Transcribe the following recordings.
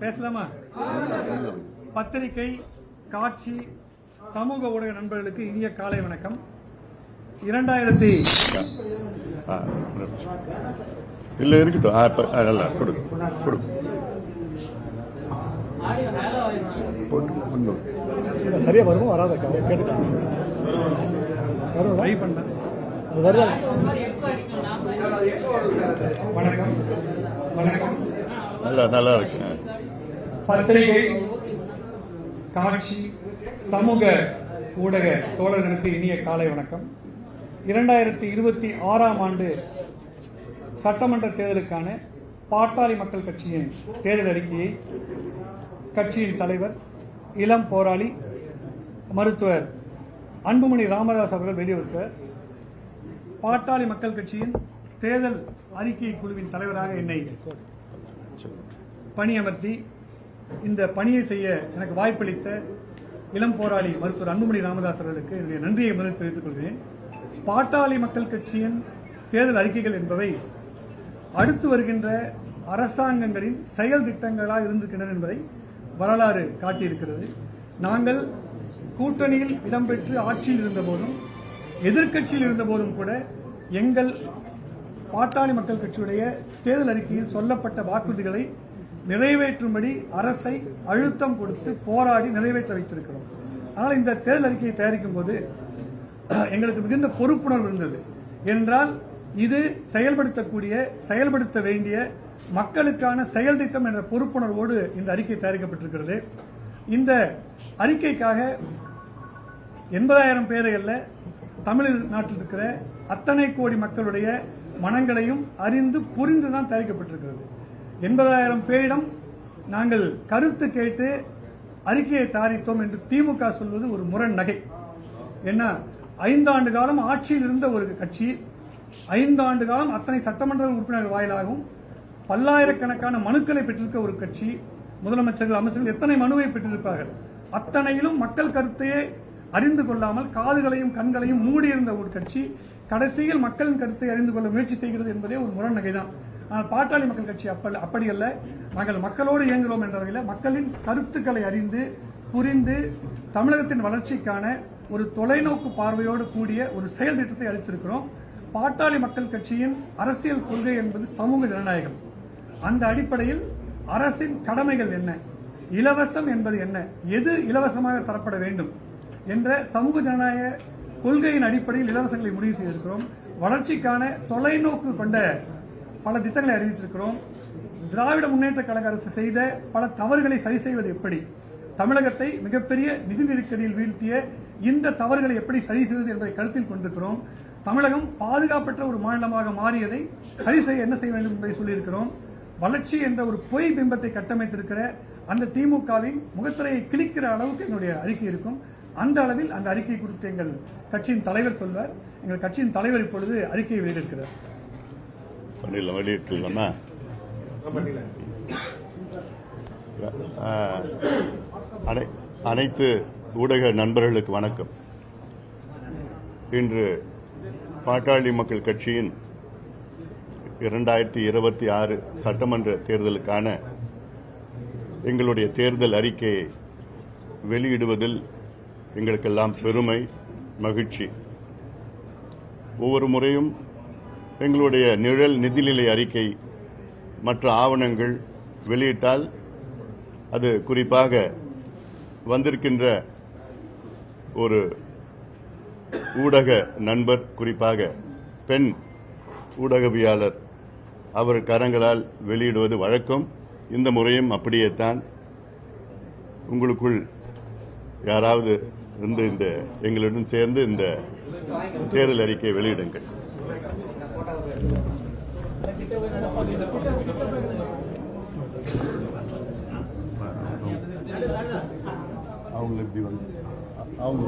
பேசலாமா? பத்திரிகை, காட்சி, சமூக ஊடக நண்பர்களுக்கு இனிய காலை வணக்கம். 2000 இல்ல இருக்கட்டும். சரியா வருமோ வராத கேட்டுட்டாங்க. வணக்கம் வணக்கம். நல்லா இருக்கு. பத்திரிகை, காட்சி, சமூக ஊடக தோழர்களுக்கு இனிய காலை வணக்கம். 2026ஆம் ஆண்டு சட்டமன்ற தேர்தலுக்கான பாட்டாளி மக்கள் கட்சியின் தேர்தல் அறிக்கையை கட்சியின் தலைவர், இளம் போராளி மருத்துவர் அன்புமணி ராமதாஸ் அவர்கள் வெளியிட்டார். பாட்டாளி மக்கள் கட்சியின் தேர்தல் அறிக்கை குழுவின் தலைவராக என்னை பணியமர்த்தி இந்த பணியை செய்ய எனக்கு வாய்ப்பளித்த இளம் போராளி மருத்துவர் அன்புமணி ராமதாஸ் அவர்களுக்கு என்னுடைய நன்றியை முதலில் தெரிவித்துக் கொள்கிறேன். பாட்டாளி மக்கள் கட்சியின் தேர்தல் அறிக்கைகள் என்பவை அடுத்து வருகின்ற அரசாங்கங்களின் செயல் திட்டங்களாக இருந்திருக்கின்றன என்பதை வரலாறு காட்டியிருக்கிறது. நாங்கள் கூட்டணியில் இடம்பெற்று ஆட்சியில் இருந்தபோதும் எதிர்க்கட்சியில் இருந்தபோதும் கூட எங்கள் பாட்டாளி மக்கள் கட்சியுடைய தேர்தல் அறிக்கையில் சொல்லப்பட்ட வாக்குறுதிகளை நிறைவேற்றும்படி அரசை அழுத்தம் கொடுத்து போராடி நிறைவேற்ற வைத்திருக்கிறோம். ஆனால் இந்த தேர்தல் அறிக்கையை தயாரிக்கும் போது எங்களுக்கு மிகுந்த பொறுப்புணர்வு இருந்தது. என்றால் இது செயல்படுத்த வேண்டிய மக்களுக்கான செயல் திட்டம் என்ற பொறுப்புணர்வோடு இந்த அறிக்கை தயாரிக்கப்பட்டிருக்கிறது. இந்த அறிக்கைக்காக 80,000 பேரை அல்ல, தமிழ்நாட்டில் இருக்கிற அத்தனை கோடி மக்களுடைய மனங்களையும் அறிந்து புரிந்துதான் தயாரிக்கப்பட்டிருக்கிறது. 80,000 பேரிடம் நாங்கள் கருத்து கேட்டு அறிக்கையை தயாரித்தோம் என்று திமுக சொல்வது ஒரு முரண் நகை. என்ன, 5 ஆண்டு காலம் ஆட்சியில் இருந்த ஒரு கட்சி, 5 ஆண்டு காலம் அத்தனை சட்டமன்ற உறுப்பினர்கள் வாயிலாகவும் பல்லாயிரக்கணக்கான மனுக்களை பெற்றிருக்க ஒரு கட்சி, முதலமைச்சர்கள், அமைச்சர்கள் எத்தனை மனுவை பெற்றிருப்பார்கள், அத்தனையிலும் மக்கள் கருத்தையே அறிந்து கொள்ளாமல் காதுகளையும் கண்களையும் மூடியிருந்த ஒரு கட்சி கடைசியில் மக்களின் கருத்தை அறிந்து கொள்ள முயற்சி செய்கிறது என்பதே ஒரு முரண் நகைதான். ஆனால் பாட்டாளி மக்கள் கட்சி அப்படி அல்ல. நாங்கள் மக்களோடு இயங்குகிறோம் என்ற வகையில் மக்களின் கருத்துக்களை அறிந்து புரிந்து தமிழகத்தின் வளர்ச்சிக்கான ஒரு தொலைநோக்கு பார்வையோடு கூடிய ஒரு செயல் திட்டத்தை அளித்திருக்கிறோம். பாட்டாளி மக்கள் கட்சியின் அரசியல் கொள்கை என்பது சமூக ஜனநாயகம். அந்த அடிப்படையில் அரசின் கடமைகள் என்ன, இலவசம் என்பது என்ன, எது இலவசமாக தரப்பட வேண்டும் என்ற சமூக ஜனநாயக கொள்கையின் அடிப்படையில் இலவசங்களை முடிவு செய்திருக்கிறோம். வளர்ச்சிக்கான தொலைநோக்கு கொண்ட பல திட்டங்களை அறிவித்திருக்கிறோம். திராவிட முன்னேற்ற கழக அரசு செய்த பல தவறுகளை சரி செய்வது எப்படி, தமிழகத்தை மிகப்பெரிய நிதி நெருக்கடியில் வீழ்த்திய இந்த தவறுகளை எப்படி சரி செய்வது என்பதை கருத்தில் கொண்டிருக்கிறோம். தமிழகம் பாதுகாப்பற்ற ஒரு மாநிலமாக மாறியதை சரி செய்ய என்ன செய்ய வேண்டும் என்பதை சொல்லியிருக்கிறோம். வளர்ச்சி என்ற ஒரு பொய் பிம்பத்தை கட்டமைத்திருக்கிற அந்த திமுகவின் முகத்திரையை கிழிக்கிற அளவுக்கு எங்களுடைய அறிக்கை இருக்கும். அந்த அளவில் அந்த அறிக்கை குறித்து எங்கள் கட்சியின் தலைவர் சொல்வார். எங்கள் கட்சியின் தலைவர் இப்பொழுது அறிக்கையை வெளியிட்டிருக்கிறார். அனைத்து ஊடக நண்பர்களுக்கு வணக்கம். இன்று பாட்டாளி மக்கள் கட்சியின் 2026 சட்டமன்ற தேர்தலுக்கான எங்களுடைய தேர்தல் அறிக்கையை வெளியிடுவதில் எங்களுக்கெல்லாம் பெருமை, மகிழ்ச்சி. ஒவ்வொரு முறையும் எங்களுடைய நிழல் நிதிநிலை அறிக்கை மற்ற ஆவணங்கள் வெளியிட்டால் அது குறிப்பாக வந்திருக்கின்ற ஒரு ஊடக நண்பர், குறிப்பாக பெண் ஊடகவியாளர் அவர் கரங்களால் வெளியிடுவது வழக்கம். இந்த முறையும் அப்படியே தான். உங்களுக்குள் யாராவது இந்த எங்களுடன் சேர்ந்து இந்த தேர்தல் அறிக்கையை வெளியிடுங்கள். அவங்க எப்படி வந்து அவங்க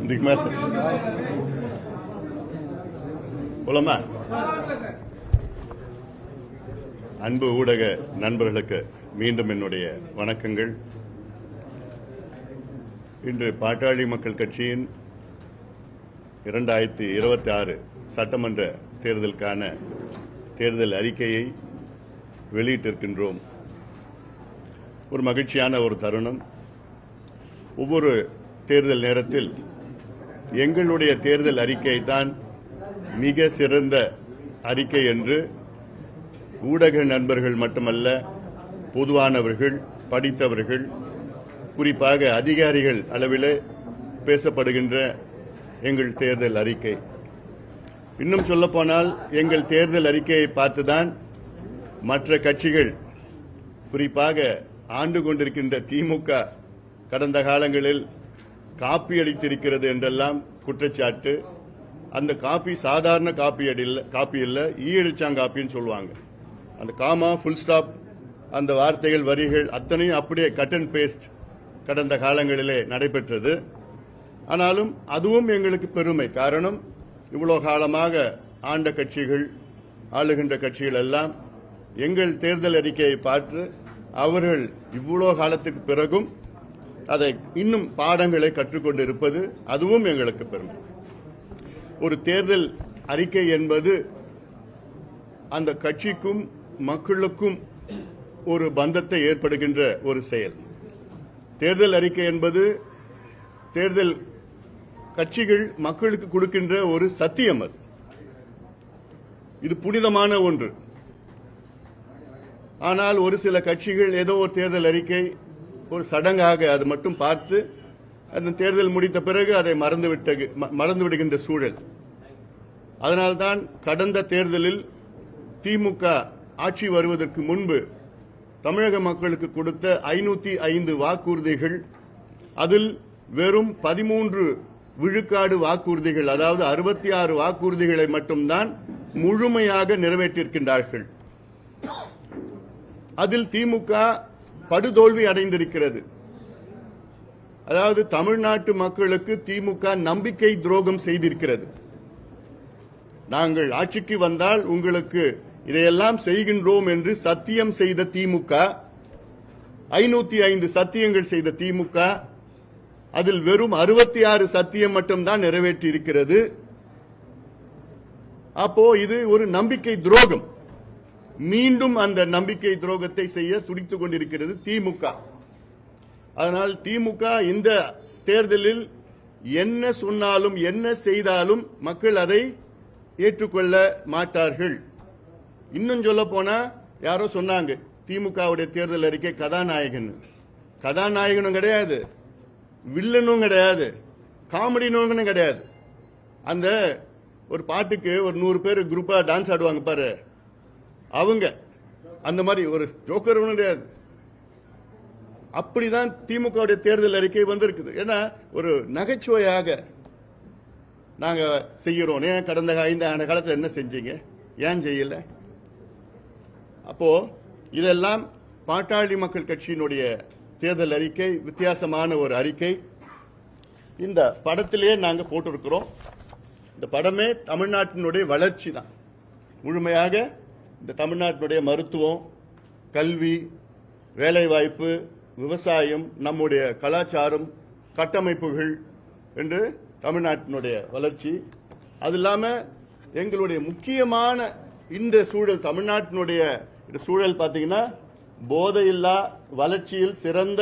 இதுக்கு மேல போலாமா? அன்பு ஊடக நண்பர்களுக்கு மீண்டும் என்னுடைய வணக்கங்கள். இன்று பாட்டாளி மக்கள் கட்சியின் 2026 சட்டமன்ற தேர்தலுக்கான தேர்தல் அறிக்கையை வெளியிட்டிருக்கின்றோம். ஒரு மகிழ்ச்சியான ஒரு தருணம். ஒவ்வொரு தேர்தல் நேரத்தில் எங்களுடைய தேர்தல் அறிக்கை தான் மிக சிறந்த அறிக்கை என்று ஊடக நண்பர்கள் மட்டுமல்ல, பொதுவானவர்கள், படித்தவர்கள், குறிப்பாக அதிகாரிகள் அளவில் பேசப்படுகின்ற எங்கள் தேர்தல் அறிக்கை. இன்னும் சொல்லப்போனால் எங்கள் தேர்தல் அறிக்கையை பார்த்துதான் மற்ற கட்சிகள், குறிப்பாக ஆண்டு கொண்டிருக்கின்ற திமுக கடந்த காலங்களில் காப்பி அடித்திருக்கிறது என்றெல்லாம் குற்றச்சாட்டு. அந்த காப்பி சாதாரண காப்பி இல்ல, ஈயடிச்சாங்காப்பின்னு சொல்லுவாங்க. அந்த காமா, ஃபுல் ஸ்டாப், அந்த வார்த்தைகள், வரிகள் அத்தனையும் அப்படியே கட் அண்ட் பேஸ்ட் கடந்த காலங்களிலே நடைபெற்றது. ஆனாலும் அதுவும் எங்களுக்கு பெருமை. காரணம், இவ்வளவு காலமாக ஆண்ட கட்சிகள், ஆளுகின்ற கட்சிகள் எல்லாம் எங்கள் தேர்தல் அறிக்கையை பார்த்து அவர்கள் இவ்வளவு காலத்துக்கு பிறகும் அதை இன்னும் பாடங்களை கற்றுக்கொண்டு இருப்பது, அதுவும் எங்களுக்கு பெருமை. ஒரு தேர்தல் அறிக்கை என்பது அந்த கட்சிக்கும் மக்களுக்கும் ஒரு பந்தத்தை ஏற்படுகின்ற ஒரு செயல். தேர்தல் அறிக்கை என்பது தேர்தல் கட்சிகள் மக்களுக்கு கொடுக்கின்ற ஒரு சத்தியம். அது இது புனிதமான ஒன்று. ஆனால் ஒரு சில கட்சிகள் ஏதோ ஒரு தேர்தல் அறிக்கை ஒரு சடங்காக அது மட்டும் பார்த்து அந்த தேர்தல் முடித்த பிறகு அதை மறந்து விடுகின்ற சூழல். அதனால்தான் கடந்த தேர்தலில் திமுக ஆட்சி வருவதற்கு முன்பு தமிழக மக்களுக்கு கொடுத்த 505 வாக்குறுதிகள், அதில் வெறும் 13 விழுக்காடு வாக்குறுதிகள், அதாவது 66 வாக்குறுதிகளை மட்டும்தான் முழுமையாக நிறைவேற்றியிருக்கின்றார்கள். அதில் திமுக படுதோல்வி அடைந்திருக்கிறது. அதாவது தமிழ்நாட்டு மக்களுக்கு திமுக நம்பிக்கை துரோகம் செய்திருக்கிறது. நாங்கள் ஆட்சிக்கு வந்தால் உங்களுக்கு இதையெல்லாம் செய்கின்றோம் என்று சத்தியம் செய்த திமுக, 505 சத்தியங்கள் செய்த திமுக, அதில் வெறும் 66 சத்தியம் மட்டும்தான் நிறைவேற்றி இருக்கிறது. அப்போ இது ஒரு நம்பிக்கை துரோகம். மீண்டும் அந்த நம்பிக்கை துரோகத்தை செய்ய துடித்துக் கொண்டிருக்கிறது திமுக. அதனால் திமுக இந்த தேர்தலில் என்ன சொன்னாலும் என்ன செய்தாலும் மக்கள் அதை ஏற்றுக்கொள்ள மாட்டார்கள். இன்னும் சொல்ல போனா, யாரோ சொன்னாங்க திமுகவுடைய தேர்தல் அறிக்கை கதாநாயகன். கதாநாயகனும் கிடையாது, வில்லனும் கிடையாது, காமெடினும் கிடையாது. அந்த ஒரு பாட்டுக்கு ஒரு 100 பேர் குரூப்பா டான்ஸ் ஆடுவாங்க பாரு, அவங்க அந்த மாதிரி ஒரு ஜோக்கர் கிடையாது. அப்படிதான் திமுக தேர்தல் அறிக்கை வந்திருக்குது. ஏன்னா ஒரு நகைச்சுவையாக நாங்க செய்கிறோம். கடந்த 5 ஆண்டு காலத்தில் என்ன செஞ்சீங்க, ஏன் செய்யல? அப்போ இதெல்லாம் பாட்டாளி மக்கள் கட்சியினுடைய தேர்தல் அறிக்கை வித்தியாசமான ஒரு அறிக்கை. இந்த படத்திலேயே நாங்க போட்டிருக்கிறோம். இந்த படமே தமிழ்நாட்டினுடைய வளர்ச்சி தான். முழுமையாக இந்த தமிழ்நாட்டினுடைய மருத்துவம், கல்வி, வேலைவாய்ப்பு, விவசாயம், நம்முடைய கலாச்சாரம், கட்டமைப்புகள் என்று தமிழ்நாட்டினுடைய வளர்ச்சி. அது இல்லாம எங்களுடைய முக்கியமான இந்த சூழல், தமிழ்நாட்டினுடைய சூழல் பார்த்தீங்கன்னா, போதையில்லா வளர்ச்சியில் சிறந்த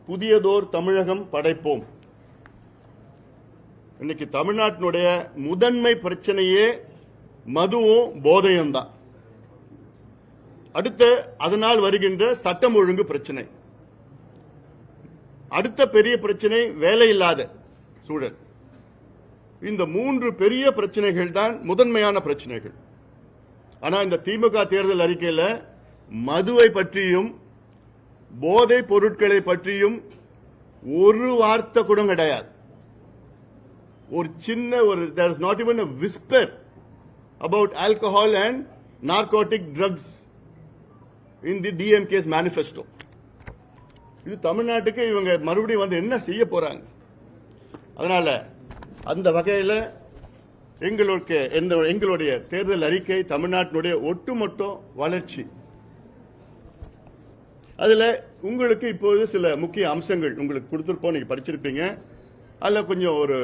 புதியதோர் தமிழகம் படைப்போம். இன்னைக்கு தமிழ்நாட்டினுடைய முதன்மை பிரச்சனையே மதுவும் போதையும் தான். அடுத்த அதனால் வருகின்ற சட்டம் ஒழுங்கு பிரச்சனை. அடுத்த பெரிய பிரச்சனை வேலையில்லாத சூழல். இந்த 3 பெரிய பிரச்சனைகள் தான் முதன்மையான பிரச்சனைகள். ஆனா இந்த திமுக தேர்தல் அறிக்கையில மதுவை பற்றியும் போதை பொருட்களை பற்றியும் ஒரு வார்த்தை கூட கிடையாது. ஒரு சின்ன there is not even a whisper about alcohol and narcotic drugs in the DMK's manifesto. இது தமிழ்நாட்டுக்கு இவங்க மறுபடியும் வந்து என்ன செய்ய போறாங்க? அதனால அந்த வகையில் எங்களுடைய தேர்தல் அறிக்கை தமிழ்நாட்டினுடைய ஒட்டுமொத்த வளர்ச்சி. அதுல உங்களுக்கு இப்போது சில முக்கிய அம்சங்கள் உங்களுக்கு கொடுத்திருப்போம், நீங்க படிச்சிருப்பீங்க. அதுல கொஞ்சம் ஒரு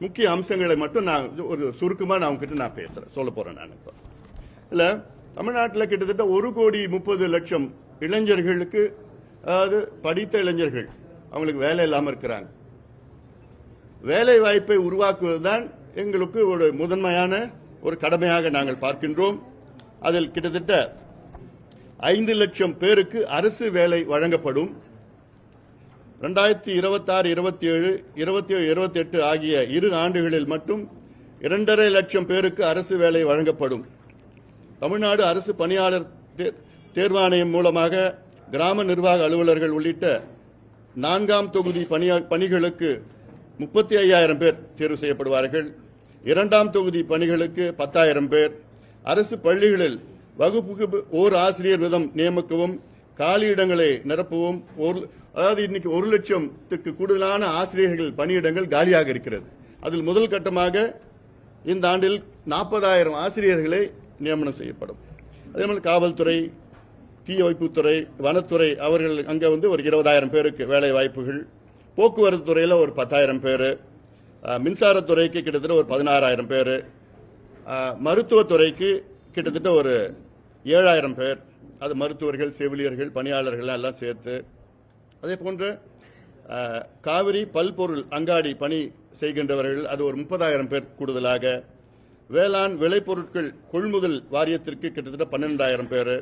முக்கிய அம்சங்களை மட்டும் நான் ஒரு சுருக்கமா நான் உங்ககிட்ட பேசுறேன், சொல்ல போறேன். நான் இப்போ இல்ல தமிழ்நாட்டில் கிட்டத்தட்ட 1,30,00,000 இளைஞர்களுக்கு, அதாவது படித்த இளைஞர்கள், அவங்களுக்கு வேலை இல்லாமல் இருக்கிறாங்க. வேலை வாய்ப்பை உருவாக்குவதுதான் எங்களுக்கு ஒரு முதன்மையான ஒரு கடமையாக நாங்கள் பார்க்கின்றோம். அதில் கிட்டத்தட்ட 5 லட்சம் பேருக்கு அரசு வேலை வழங்கப்படும். 2026, 27, 27, 28 ஆகிய 2 ஆண்டுகளில் மட்டும் 2.5 லட்சம் பேருக்கு அரசு வேலை வழங்கப்படும். தமிழ்நாடு அரசு பணியாளர் தேர்வாணையம் மூலமாக கிராம நிர்வாக அலுவலர்கள் உள்ளிட்ட 4ஆம் தொகுதி பணிகளுக்கு 35,000 பேர் தேர்வு செய்யப்படுவார்கள். 2ஆம் தொகுதி பணிகளுக்கு 10,000 பேர். அரசு பள்ளிகளில் வகுப்புக்கு ஓர் ஆசிரியர் வீதம் நியமிக்கவும், காலியிடங்களை நிரப்பவும், அதாவது இன்னைக்கு 1 லட்சத்துக்கு கூடுதலான ஆசிரியர்கள் பணியிடங்கள் காலியாக இருக்கிறது. அதில் முதல் கட்டமாக இந்த ஆண்டில் 40,000 ஆசிரியர்களை நியமனம் செய்யப்படும். அதே மாதிரி காவல்துறை, தீயணைப்புத்துறை, வனத்துறை, அவர்கள் அங்கே ஒரு 20,000 பேருக்கு வேலை வாய்ப்புகள். போக்குவரத்து துறையில் ஒரு 10,000 பேர். மின்சாரத்துறைக்கு கிட்டத்தட்ட ஒரு 16,000 பேர். மருத்துவத்துறைக்கு கிட்டத்தட்ட ஒரு 7,000 பேர். அது மருத்துவர்கள், செவிலியர்கள், பணியாளர்கள் எல்லாம் சேர்த்து. அதே போன்று காவிரி பல்பொருள் அங்காடி பணி செய்கின்றவர்கள், அது ஒரு 30,000 பேர் கூடுதலாக. வேளாண் விளைபொருட்கள் கொள்முதல் வாரியத்திற்கு கிட்டத்தட்ட 12,000 பேர்.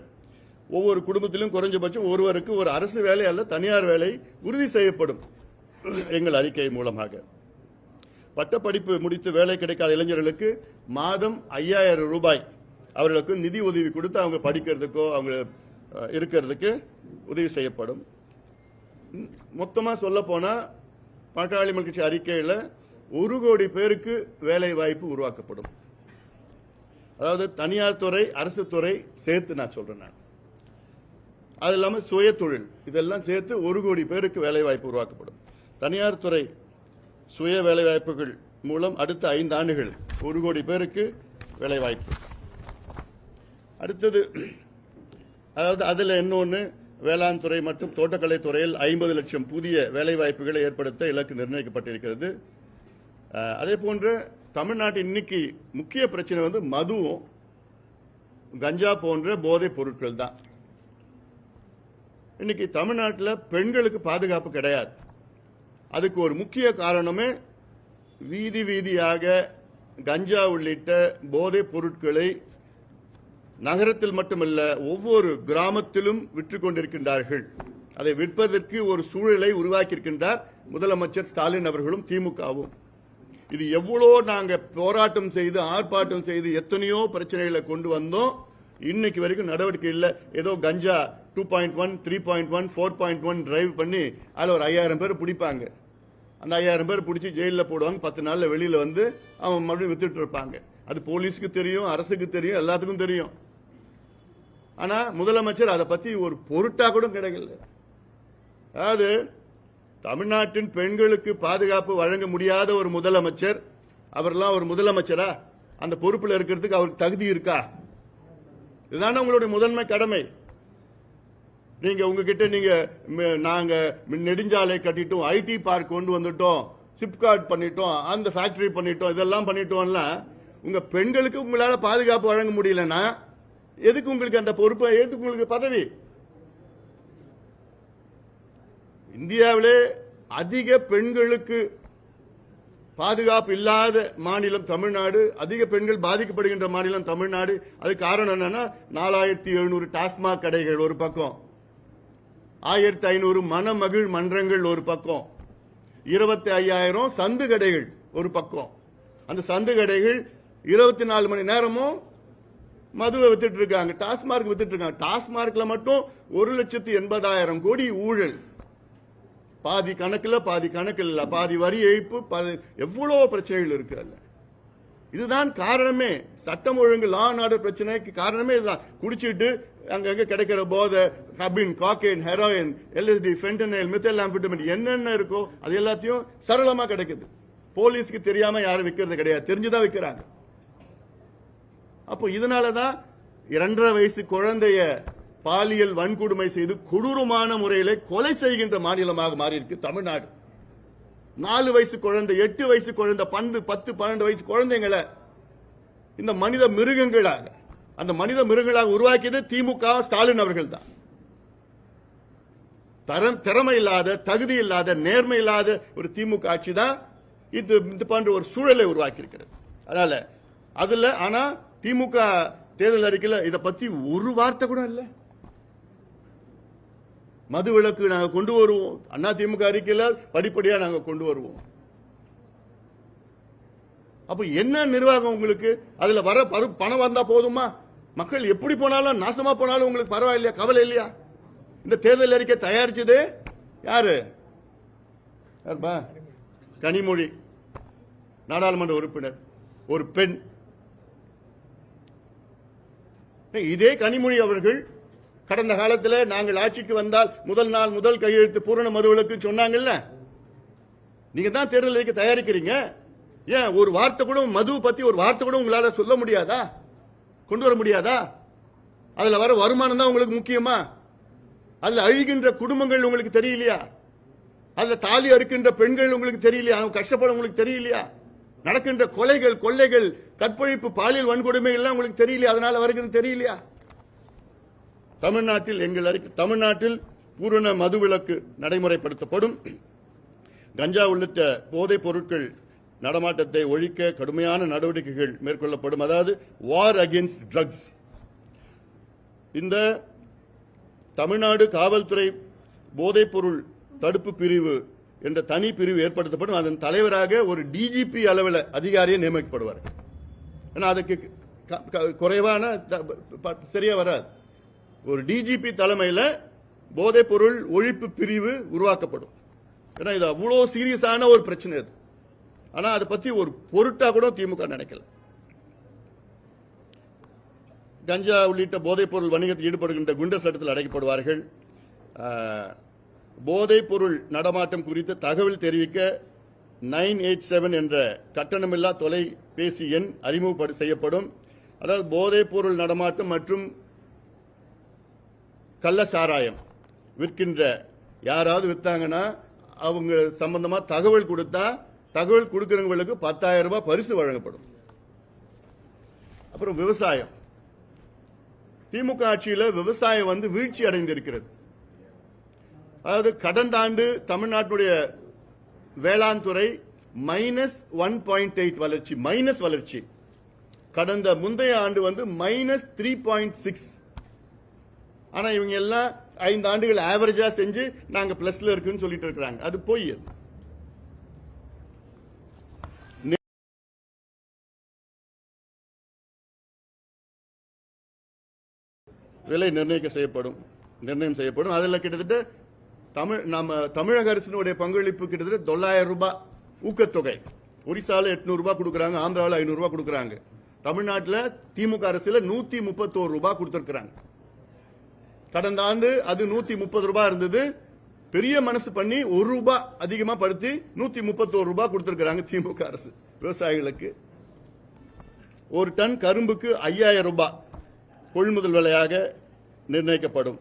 ஒவ்வொரு குடும்பத்திலும் குறைஞ்சபட்சம் ஒருவருக்கு ஒரு அரசு வேலை அல்ல தனியார் வேலை உறுதி செய்யப்படும் எங்கள் அறிக்கை மூலமாக. பட்டப்படிப்பு முடித்து வேலை கிடைக்காத இளைஞர்களுக்கு மாதம் 5,000 ரூபாய் அவர்களுக்கு நிதி உதவி கொடுத்து அவங்க படிக்கிறதுக்கோ அவங்க இருக்கிறதுக்கு உதவி செய்யப்படும். மொத்தமா சொல்ல போனா பாட்டாளி மக்கள் கட்சி அறிக்கையில் 1 கோடி பேருக்கு வேலை வாய்ப்பு உருவாக்கப்படும். அதாவது தனியார் துறை, அரசு துறை சேர்த்து நான் சொல்றேன். அது இல்லாமல் சுய தொழில், இதெல்லாம் சேர்த்து 1 கோடி பேருக்கு வேலை வாய்ப்பு உருவாக்கப்படும். தனியார் துறை சுய வேலை வாய்ப்புகள் மூலம் அடுத்த 5 ஆண்டுகள் 1 கோடி பேருக்கு வேலை வாய்ப்பு. அடுத்தது, அதாவது அதில் இன்னொன்று, வேளாண் துறை மற்றும் தோட்டக்கலை துறையில் 50 லட்சம் புதிய வேலை வாய்ப்புகளை ஏற்படுத்த இலக்கு நிர்ணயிக்கப்பட்டிருக்கிறது. அதே போன்று தமிழ்நாட்டின் இன்னைக்கு முக்கிய பிரச்சனை மதுவும் கஞ்சா போன்ற போதைப் பொருட்கள் தான். இன்னைக்கு தமிழ்நாட்டில் பெண்களுக்கு பாதுகாப்பு கிடையாது. அதுக்கு ஒரு முக்கிய காரணமே வீதி வீதியாக கஞ்சா உள்ளிட்ட போதைப் பொருட்களை நகரத்தில் மட்டுமல்ல ஒவ்வொரு கிராமத்திலும் விற்றுக் கொண்டிருக்கின்றார்கள். அதை விற்பதற்கு ஒரு சூழலை உருவாக்கியிருக்கின்றார் முதலமைச்சர் ஸ்டாலின் அவர்களும் திமுகவும். இது எவ்வளோ நாங்க போராட்டம் செய்து ஆர்ப்பாட்டம் செய்து எத்தனையோ பிரச்சனைகளை கொண்டு வந்தோம், இன்னைக்கு வரைக்கும் நடவடிக்கை இல்லை. ஏதோ கஞ்சா 2.1, 3.1, 4.1 டிரைவ் பண்ணி அதில் ஒரு 5,000 பேர் பிடிப்பாங்க. அந்த 5,000 பேர் பிடிச்சி ஜெயிலில் போடுவாங்க. 10 நாள்ல வெளியில வந்து அவன் மறுபடியும் வித்துட்டு இருப்பாங்க. அது போலீஸுக்கு தெரியும், அரசுக்கு தெரியும், எல்லாத்துக்கும் தெரியும். ஆனா முதலமைச்சர் அதை பத்தி ஒரு பொருட்டா கூட கிடைக்கல. அதாவது தமிழ்நாட்டின் பெண்களுக்கு பாதுகாப்பு வழங்க முடியாத ஒரு முதலமைச்சர், அவரெல்லாம் ஒரு முதலமைச்சரா? அந்த பொறுப்பில் இருக்கிறதுக்கு அவருக்கு தகுதி இருக்கா? இதுதானே உங்களுடைய முதன்மை கடமை. நீங்க உங்ககிட்ட நாங்க நெடுஞ்சாலை கட்டிட்டோம், ஐடி பார்க் கொண்டு வந்துட்டோம், சிப்காட் பண்ணிட்டோம், அந்த ஃபேக்டரி பண்ணிட்டோம், இதெல்லாம் பண்ணிட்டோம்ல. உங்க பெண்களுக்கு உங்களால பாதுகாப்பு வழங்க முடியலன்னா எதுக்கு உங்களுக்கு அந்த பொறுப்பு, எதுக்கு உங்களுக்கு பதவி? இந்தியாவிலே அதிக பெண்களுக்கு பாதுகாப்பு இல்லாத மாநிலம் தமிழ்நாடு, அதிக பெண்கள் பாதிக்கப்படுகின்ற மாநிலம் தமிழ்நாடு. அது காரணம் என்னன்னா 4,700 டாஸ்மாக் கடைகள் ஒரு பக்கம், 1,500 மணமகிழ் மன்றங்கள் ஒரு பக்கம், 25,000 சந்து கடைகள் ஒரு பக்கம். அந்த சந்து கடைகள் 24 மணி நேரமும் மதுவை வித்துட்டு இருக்காங்க, டாஸ்மார்க் வித்துட்டு இருக்காங்க. டாஸ்மார்க்ல மட்டும் 1,80,000 கோடி ஊழல். பாதி கணக்கில் பாதி கணக்கில் இல்ல, பாதி வரி ஏய்ப்பு, எவ்வளவு பிரச்சனைகள் இருக்கு. அல்ல இதுதான் காரணமே. சட்டம் ஒழுங்கு, லா அண்ட் ஆர்டர் பிரச்சனைக்கு காரணமே இதுதான். குடிச்சிட்டு அங்கங்க கிடைக்கிற போதை, கபின், cocaine, heroin, LSD, fentanyl, methyl amphetamine என்னென்ன இருக்கோ அது எல்லாத்தையும் சரளமா கிடைக்குது. போலீஸ்க்கு தெரியாம யாரும் விற்கிறது கிடையாது, தெரிஞ்சுதான் விற்கிறாங்க. அப்போ இதனாலதான் 2.5 வயசு குழந்தைய பாலியல் வன்கொடுமை செய்து கொடூரமான முறையில கொலை செய்கின்ற மாநிலமாக மாறி இருக்கு தமிழ்நாடு. 4 வயசு குழந்தை, 8 வயசு குழந்தை, 10, 12 வயசு குழந்தைங்களை இந்த மனித மிருகங்களாக, அந்த மனித மிருகங்களாக உருவாக்கியது திமுக, ஸ்டாலின் அவர்கள் தான். திறமை இல்லாத, தகுதி இல்லாத, நேர்மை இல்லாத ஒரு திமுக ஆட்சி தான் இது போன்ற ஒரு சூழலை உருவாக்கி இருக்கிறது. அதனால அதுல ஆனா திமுக தேர்தல் அறிக்கையில் இதை பத்தி ஒரு வார்த்தை கூட இல்ல. மது விலக்கு நாங்க கொண்டு வருவோம், அண்ணா திமுக அறிக்கையில் படிப்படியா நாங்க கொண்டு வருவோம். அப்ப என்ன நிர்வாகம் உங்களுக்கு? அதுல வர பணம் வந்தா போதுமா? மக்கள் எப்படி போனாலும், நாசமா போனாலும் உங்களுக்கு பரவாயில்லையா, கவலை இல்லையா? இந்த தேர்தல் அறிக்கை தயாரிச்சது யாரு? கனிமொழி, நாடாளுமன்ற உறுப்பினர், ஒரு பெண். இதே கனிமொழி அவர்கள் கடந்த காலத்தில் நாங்கள் ஆட்சிக்கு வந்தால் முதல் நாள் முதல் கையெழுத்து பூரண மதுவிலக்கு சொன்னாங்கல்ல. நீங்க தான் தேர்தல் அறிக்கை தயாரிக்கிறீங்க. ஏன் ஒரு வார்த்தை கூட மது பத்தி ஒரு வார்த்தை கூட உங்களால சொல்ல முடியாதா? கொண்டு வர முடியாதா? அதுல வர வருமானம் தான் உங்களுக்கு முக்கியமா? அதுல அழுகின்ற குடும்பங்கள் உங்களுக்கு தெரியலையா? அதுல தாலி அறுக்கின்ற பெண்கள் உங்களுக்கு தெரியலையா? அவங்க கஷ்டப்பட உங்களுக்கு தெரியலையா? நடக்கின்ற கொலைகள், கொள்ளைகள், கற்பழிப்பு, பாலியல் வன்கொடுமை எல்லாம் உங்களுக்கு தெரியலையா? அதனால வருகிறது தெரியலையா? தமிழ்நாட்டில் பூரண மதுவிலக்கு நடைமுறைப்படுத்தப்படும். கஞ்சா உள்ளிட்ட போதைப் பொருட்கள் நடமாட்டத்தை ஒழிக்க கடுமையான நடவடிக்கைகள் மேற்கொள்ளப்படும். அதாவது வார் அகெயின்ஸ்ட் ட்ரக்ஸ். இந்த தமிழ்நாடு காவல்துறை போதைப்பொருள் தடுப்பு பிரிவு என்ற தனி பிரிவு ஏற்படுத்தப்படும். அதன் தலைவராக ஒரு டிஜிபி அளவில் அதிகாரியை நியமிக்கப்படுவார். ஏன்னா அதுக்கு குறைவான சரியா வராது. ஒரு டிஜிபி தலைமையில் போதைப்பொருள் ஒழிப்பு பிரிவு உருவாக்கப்படும். ஏன்னா இது அவ்வளோ சீரியஸான ஒரு பிரச்சனை அது. ஆனா அதை பத்தி ஒரு பொருட்டா கூட திமுக நினைக்கல. கஞ்சா உள்ளிட்ட போதைப்பொருள் வணிகத்தில் ஈடுபடுகின்ற குண்டர் சட்டத்தில் அடைக்கப்படுவார்கள். போதைப்பொருள் நடமாட்டம் குறித்து தகவல் தெரிவிக்க 987 என்ற கட்டணமில்லா தொலைபேசி எண் அறிமுக செய்யப்படும். அதாவது போதைப்பொருள் நடமாட்டம் மற்றும் கள்ள சாராயம் விற்கின்ற யாராவது வித்தாங்கன்னா அவங்க சம்பந்தமா தகவல் கொடுத்தா, தகவல் கொடுக்கிறவங்களுக்கு 10,000 ரூபாய் பரிசு வழங்கப்படும். அப்புறம் விவசாயம். திமுக ஆட்சியில் விவசாயம் வீழ்ச்சி அடைந்திருக்கிறது. அதாவது கடந்த ஆண்டு தமிழ்நாட்டுடைய வேளாண் துறை -1.8 வளர்ச்சி, மைனஸ் வளர்ச்சி. கடந்த முந்தைய ஆண்டு -3.6. ஆனா இவங்க எல்லாம் 5 ஆண்டுகள் ஆவரேஜா செஞ்சு நாங்க பிளஸ்ல இருக்குன்னு சொல்லிட்டு இருக்கிறாங்க. அது போய் விலை நிர்ணயம் செய்யப்படும். அதில் கிட்டத்தட்ட தமிழக அரசினுடைய பங்களிப்பு கிட்டத்தட்ட 900 ரூபாய் ஊக்கத்தொகை. ஒரிசால 800 ரூபாய் கொடுக்கறாங்க, ஆந்திராவில் 500 ரூபாய் கொடுக்கறாங்க. தமிழ்நாட்டில் திமுக அரசுல 131 ரூபாய் கொடுத்திருக்கிறாங்க. கடந்த ஆண்டு அது 130 ரூபாய் இருந்தது. பெரிய மனசு பண்ணி 1 ரூபாய் அதிகமா படுத்தி 131 ரூபாய் கொடுத்திருக்கிறாங்க திமுக அரசு விவசாயிகளுக்கு. ஒரு டன் கரும்புக்கு 5000 ரூபாய் கொள்முதல் விலையாக நிர்ணயிக்கப்படும்.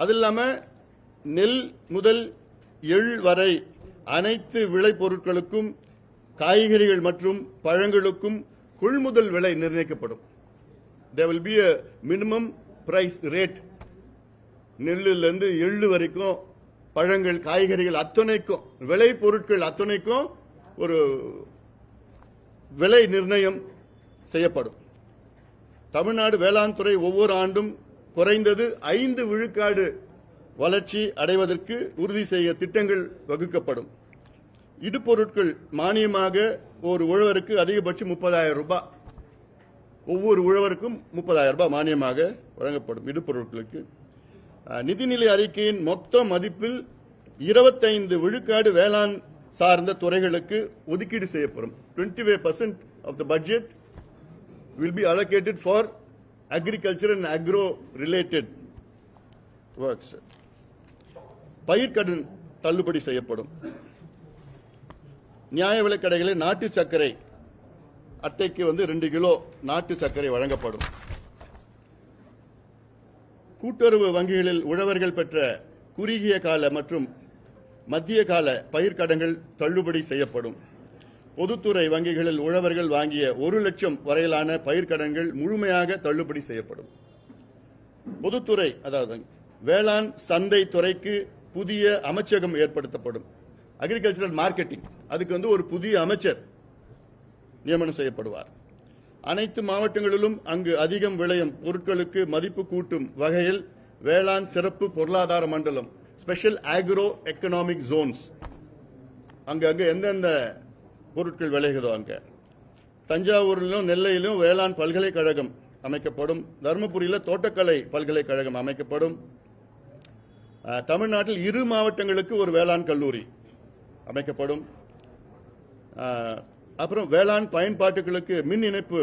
அது இல்லாம நெல் முதல் எள் வரை அனைத்து விளைபொருட்களுக்கும், காய்கறிகள் மற்றும் பழங்களுக்கும் கொள்முதல் விலை நிர்ணயிக்கப்படும். There will be a minimum price rate. நெல்லிலிருந்து எள்ளு வரைக்கும், பழங்கள், காய்கறிகள் அத்தனைக்கும், விளைபொருட்கள் அத்தனைக்கும் ஒரு விலை நிர்ணயம் செய்யப்படும். தமிழ்நாடு வேளாண் துறை ஒவ்வொரு ஆண்டும் குறைந்தது 5 விழுக்காடு வளர்ச்சி அடைவதற்கு உறுதி செய்ய திட்டங்கள் வகுக்கப்படும். இடுபொருட்கள் மானியமாக ஒரு உழவருக்கு அதிகபட்சம் 30,000 ரூபாய், ஒவ்வொரு உழவருக்கும் 30,000 ரூபாய் மானியமாக வழங்கப்படும் இடுபொருட்களுக்கு. நிதிநிலை அறிக்கையின் மொத்த மதிப்பில் 25 விழுக்காடு வேளாண் சார்ந்த துறைகளுக்கு ஒதுக்கீடு செய்யப்படும். 25% of the budget will be allocated for agriculture and agro related works. பயிர்க்கடன் தள்ளுபடி செய்யப்படும். நியாய விலைக் கடைகளில் நாட்டு சர்க்கரை அட்டைக்கு 2 கிலோ நாட்டு சர்க்கரை வழங்கப்படும். கூட்டுறவு வங்கிகளில் உழவர்கள் பெற்ற குறுகிய கால மற்றும் மத்திய கால பயிர்க்கடன்கள் தள்ளுபடி செய்யப்படும். பொதுத்துறை வங்கிகளில் உழவர்கள் வாங்கிய 1 லட்சம் வரையிலான பயிர்க்கடன்கள் முழுமையாக தள்ளுபடி செய்யப்படும். பொதுத்துறை அதாவது வேளாண் சந்தை துறைக்கு புதிய அமைச்சகம் ஏற்படுத்தப்படும். அக்ரிகல்ச்சரல் மார்க்கெட்டிங் அதுக்கு ஒரு புதிய அமைச்சர் நியமனம் செய்யப்படுவார். அனைத்து மாவட்டங்களிலும் அங்கு அதிகம் விளையும் பொருட்களுக்கு மதிப்பு கூட்டும் வகையில் வேளாண் சிறப்பு பொருளாதார மண்டலம் ஸ்பெஷல் ஆக்ரோ எக்கனாமிக் ஜோன்ஸ் அங்க எந்தெந்த பொருட்கள் விளையுதோ அங்க. தஞ்சாவூரிலும் நெல்லையிலும் வேளாண் பல்கலைக்கழகம் அமைக்கப்படும். தருமபுரியில் தோட்டக்கலை பல்கலைக்கழகம் அமைக்கப்படும். தமிழ்நாட்டில் 2 மாவட்டங்களுக்கு ஒரு வேளாண் கல்லூரி அமைக்கப்படும். அப்புறம் வேளாண் பயன்பாட்டுகளுக்கு மின் இணைப்பு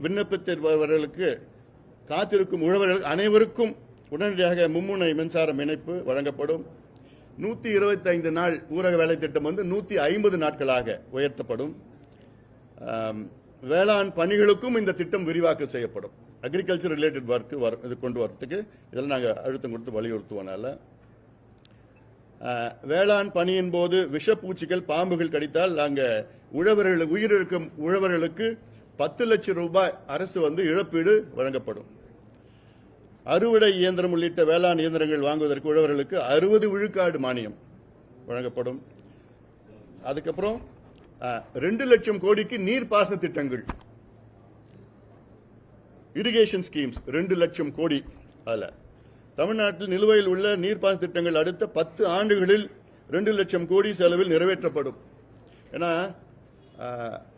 விண்ணப்பித்தவர்களுக்கு காத்திருக்கும் உழவர்கள் அனைவருக்கும் உடனடியாக மும்முனை மின்சாரம் இணைப்பு வழங்கப்படும். 125 நாள் ஊரக வேலை திட்டம் 150 நாட்களாக உயர்த்தப்படும். வேளாண் பணிகளுக்கும் இந்த திட்டம் விரிவாக்கம் செய்யப்படும். அக்ரிகல்ச்சர் ரிலேட்டட் ஒர்க் இது கொண்டு வரதுக்கு இதெல்லாம் நாங்கள் அழுத்தம் கொடுத்து வலியுறுத்துவனால வேளாண் பணியின் போது விஷப்பூச்சிகள் பாம்புகள் கடித்தால் நாங்கள் உயிரிழக்கும் உழவர்களுக்கு 10 லட்சம் ரூபாய் அரசு இழப்பீடு வழங்கப்படும். அறுவடை இயந்திரம் உள்ளிட்ட வேளாண் இயந்திரங்கள் வாங்குவதற்கு உழவர்களுக்கு 60 விழுக்காடு மானியம் வழங்கப்படும். அதுக்கப்புறம் 2 லட்சம் கோடிக்கு நீர்ப்பாசன திட்டங்கள் இரிகேஷன் ஸ்கீம்ஸ் 2 லட்சம் கோடி. அதில் தமிழ்நாட்டில் நிலுவையில் உள்ள நீர்ப்பாசன திட்டங்கள் அடுத்த 10 ஆண்டுகளில் 2 லட்சம் கோடி செலவில் நிறைவேற்றப்படும். ஏன்னா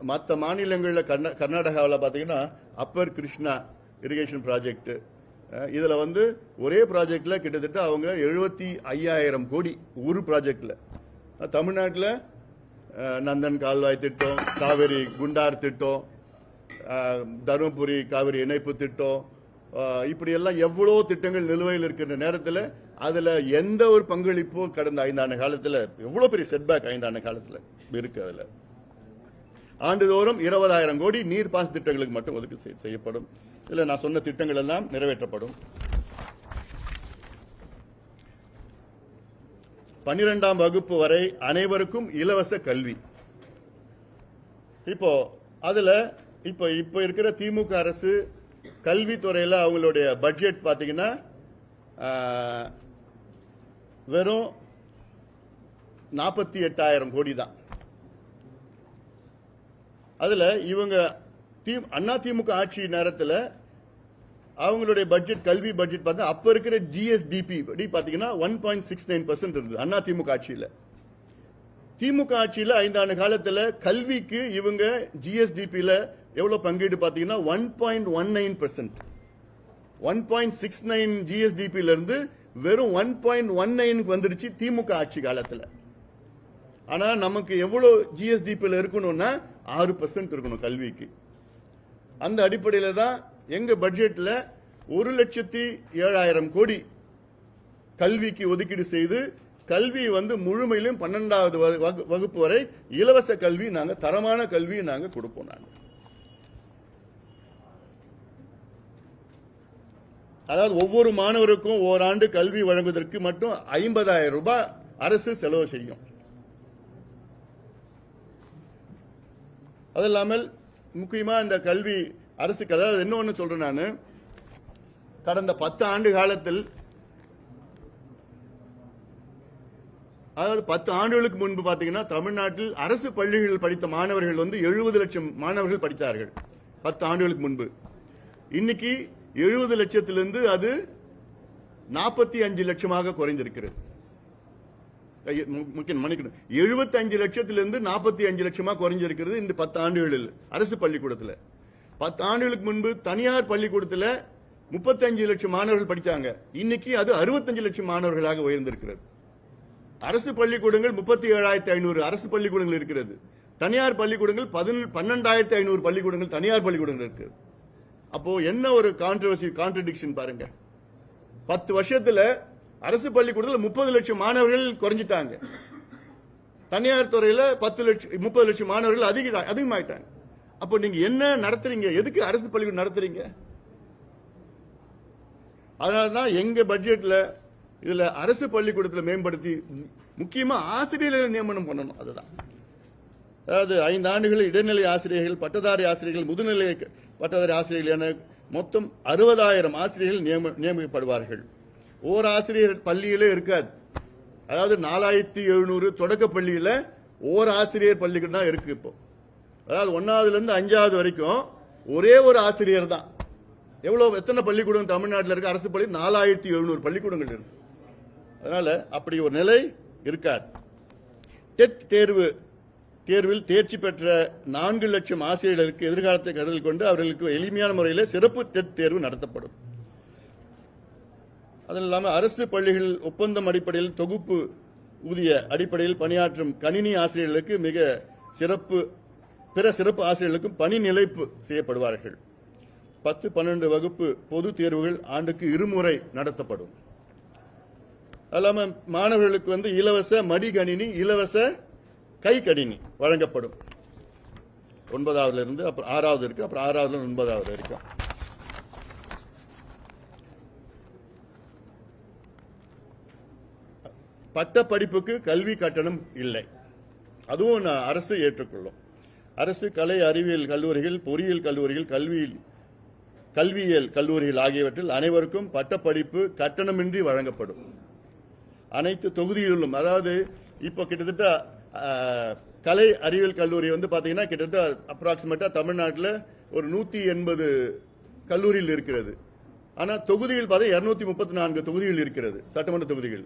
மற்ற மாநிலங்களில் கர்நாடகாவில் பார்த்தீங்கன்னா அப்பர் கிருஷ்ணா இரிகேஷன் ப்ராஜெக்ட் இதில் ஒரே ப்ராஜெக்டில் கிட்டத்தட்ட அவங்க 75,000 கோடி ஒரு ப்ராஜெக்டில். தமிழ்நாட்டில் நந்தன் கால்வாய் திட்டம், காவிரி குண்டார் திட்டம், தருமபுரி காவிரி இணைப்பு திட்டம், இப்படியெல்லாம் எவ்வளோ திட்டங்கள் நிலுவையில் இருக்கிற நேரத்தில் அதில் எந்த ஒரு பங்களிப்பும் கடந்த 5 ஆண்டு காலத்தில் எவ்வளோ பெரிய செட்பேக் 5 ஆண்டு காலத்தில் இருக்கு. அதில் ஆண்டுதோறும் 20,000 கோடி நீர்ப்பாசன திட்டங்களுக்கு மட்டும் ஒதுக்கீடு செய்யப்படும். இதில் நான் சொன்ன திட்டங்கள் எல்லாம் நிறைவேற்றப்படும். 12ஆம் வகுப்பு வரை அனைவருக்கும் இலவச கல்வி. இப்போ இருக்கிற திமுக அரசு கல்வித்துறையில் அவங்களுடைய பட்ஜெட் பார்த்தீங்கன்னா வெறும் 48,000 கோடி தான். அதுல இவங்க அதிமுக ஆட்சி நேரத்தில் அவங்களுடைய பட்ஜெட் கல்வி பட்ஜெட் பார்த்தா அப்ப இருக்கிற ஜிஎஸ்டிபி படி பாத்தீங்கன்னா 1.69% இருந்தது அதிமுக ஆட்சியில். திமுக ஆட்சியில் 5 ஆண்டு காலத்தில் கல்விக்கு இவங்க ஜிஎஸ்டிபியில எவ்வளவு பங்கீடு பாத்தீங்கன்னா 1.19%. 1.69 ஜிஎஸ்டிபியில இருந்து வெறும் 1.19 வந்துருச்சு திமுக ஆட்சி காலத்தில். ஆனா நமக்கு எவ்வளவு ஜிஎஸ்டிபியில இருக்கணும்னா 6% இருக்கணும் கல்விக்கு. அந்த அடிப்படையில் தான் எங்க பட்ஜெட்ல 1,07,000 கோடி கல்விக்கு ஒதுக்கீடு செய்து கல்வி முழுமையிலும் 12வது வகுப்பு வரை இலவச கல்வி நாங்க தரமான கல்வி நாங்க கொடுப்போம். நாங்க அதாவது ஒவ்வொரு மாணவருக்கும் ஓராண்டு கல்வி வழங்குவதற்கு மட்டும் 50,000 ரூபாய் அரசு செலவு செய்யும். அது இல்லாமல் முக்கியமா இந்த கல்வி அரசுக்கு அதாவது இன்னொன்னு சொல்றேன் நான், கடந்த 10 ஆண்டு காலத்தில் அதாவது 10 ஆண்டுகளுக்கு முன்பு பாத்தீங்கன்னா தமிழ்நாட்டில் அரசு பள்ளிகளில் படித்த மாணவர்கள் 70 லட்சம் மாணவர்கள் படித்தார்கள் 10 ஆண்டுகளுக்கு முன்பு. இன்னைக்கு 70 லட்சத்திலிருந்து அது 45 லட்சமாக குறைந்திருக்கிறது. 75 லட்சத்திலிருந்து 45 லட்சமாக குறைஞ்சிருக்கிறது இந்த 10 ஆண்டுகளில் அரசு பள்ளிக்கூடத்தில். 10 ஆண்டுகளுக்கு முன்பு தனியார் பள்ளிக்கூடத்தில் 35 லட்சம் மாணவர்கள் படித்தாங்க. இன்னைக்கு அது 65 லட்சம் மாணவர்களாக உயர்ந்திருக்கிறது. அரசு பள்ளிக்கூடங்கள் 37,500 அரசு பள்ளிக்கூடங்கள் இருக்கிறது. தனியார் பள்ளிக்கூடங்கள் 12,500 பள்ளிக்கூடங்கள் தனியார் பள்ளிக்கூடங்கள் இருக்கிறது. அப்போ என்ன ஒரு கான்ட்ரடிக்ஷன் பாருங்க. 10 வருஷத்துல அரசு பள்ளிக்கூடத்தில் 30 லட்சம் மாணவர்கள் குறைஞ்சிட்டாங்க. தனியார் துறையில 30 லட்சம் மாணவர்கள் அதிகமாயிட்டாங்க. அப்போ நீங்க என்ன நடத்துறீங்க? எதுக்கு அரசு பள்ளிக்கூடம் நடத்துறீங்க? அதனாலதான் எங்க பட்ஜெட்ல இதுல அரசு பள்ளிக்கூடத்தில் மேம்படுத்தி முக்கியமா ஆசிரியர்களை நியமனம் பண்ணணும். அதுதான். அதாவது 5 ஆண்டுகள் இடைநிலை ஆசிரியர்கள், பட்டதாரி ஆசிரியர்கள், முதுநிலை பட்டதாரி ஆசிரியர்கள் என மொத்தம் 60,000 ஆசிரியர்கள் நியமிக்கப்படுவார்கள். ஓர் ஆசிரியர் பள்ளியிலே இருக்காது. அதாவது 4700 தொடக்க பள்ளியில ஓர் ஆசிரியர் பள்ளிகள் தான் இருக்கு. இப்போ அதாவது 1ஆவதுல இருந்து 5ஆவது வரைக்கும் ஒரே ஒரு ஆசிரியர் தான். எத்தனை பள்ளிக்கூடம் தமிழ்நாட்டில் இருக்கு? அரசு பள்ளி 4700 பள்ளிக்கூடங்கள் இருக்கு. அதனால அப்படி ஒரு நிலை இருக்காது. டெட் தேர்வில் தேர்ச்சி பெற்ற 4 லட்சம் ஆசிரியர்களுக்கு எதிர்காலத்தை கருத்தில் கொண்டு அவர்களுக்கு எளிமையான முறையில் சிறப்பு டெட் தேர்வு நடத்தப்படும். அதுவும் இல்லாமல் அரசு பள்ளிகள் ஒப்பந்தம் அடிப்படையில் தொகுப்பு ஊதிய அடிப்படையில் பணியாற்றும் கணினி ஆசிரியர்களுக்கு பிற சிறப்பு ஆசிரியர்களுக்கும் பணி நிலைப்பு செய்யப்படுவார்கள். 10, 12 வகுப்பு பொது தேர்வுகள் ஆண்டுக்கு 2 முறை நடத்தப்படும். அல்லாம மாணவர்களுக்கு இலவச மடிகணினி, இலவச கை கணினி வழங்கப்படும். 9ஆவதுல இருந்து அப்புறம் 6ஆவது இருக்கு, அப்புறம் 6ஆவதுல 9ஆவது வரைக்கும். பட்ட படிப்புக்கு கல்வி கட்டணம் இல்லை. அதுவும் அரசு ஏற்றுக்கொள்ளும். அரசு கலை அறிவியல் கல்லூரிகள், பொறியியல் கல்லூரிகள், கல்வியியல் கல்லூரிகள் ஆகியவற்றில் அனைவருக்கும் பட்டப்படிப்பு கட்டணமின்றி வழங்கப்படும். அனைத்து தொகுதிகளிலும், அதாவது இப்போ கிட்டத்தட்ட கலை அறிவியல் கல்லூரி பாத்தீங்கன்னா கிட்டத்தட்ட அப்ராக்சிமேட்டா தமிழ்நாட்டில் ஒரு 180 கல்லூரியில் இருக்கிறது. ஆனா தொகுதிகள் பார்த்தா 234 தொகுதிகள் இருக்கிறது, சட்டமன்ற தொகுதிகள்.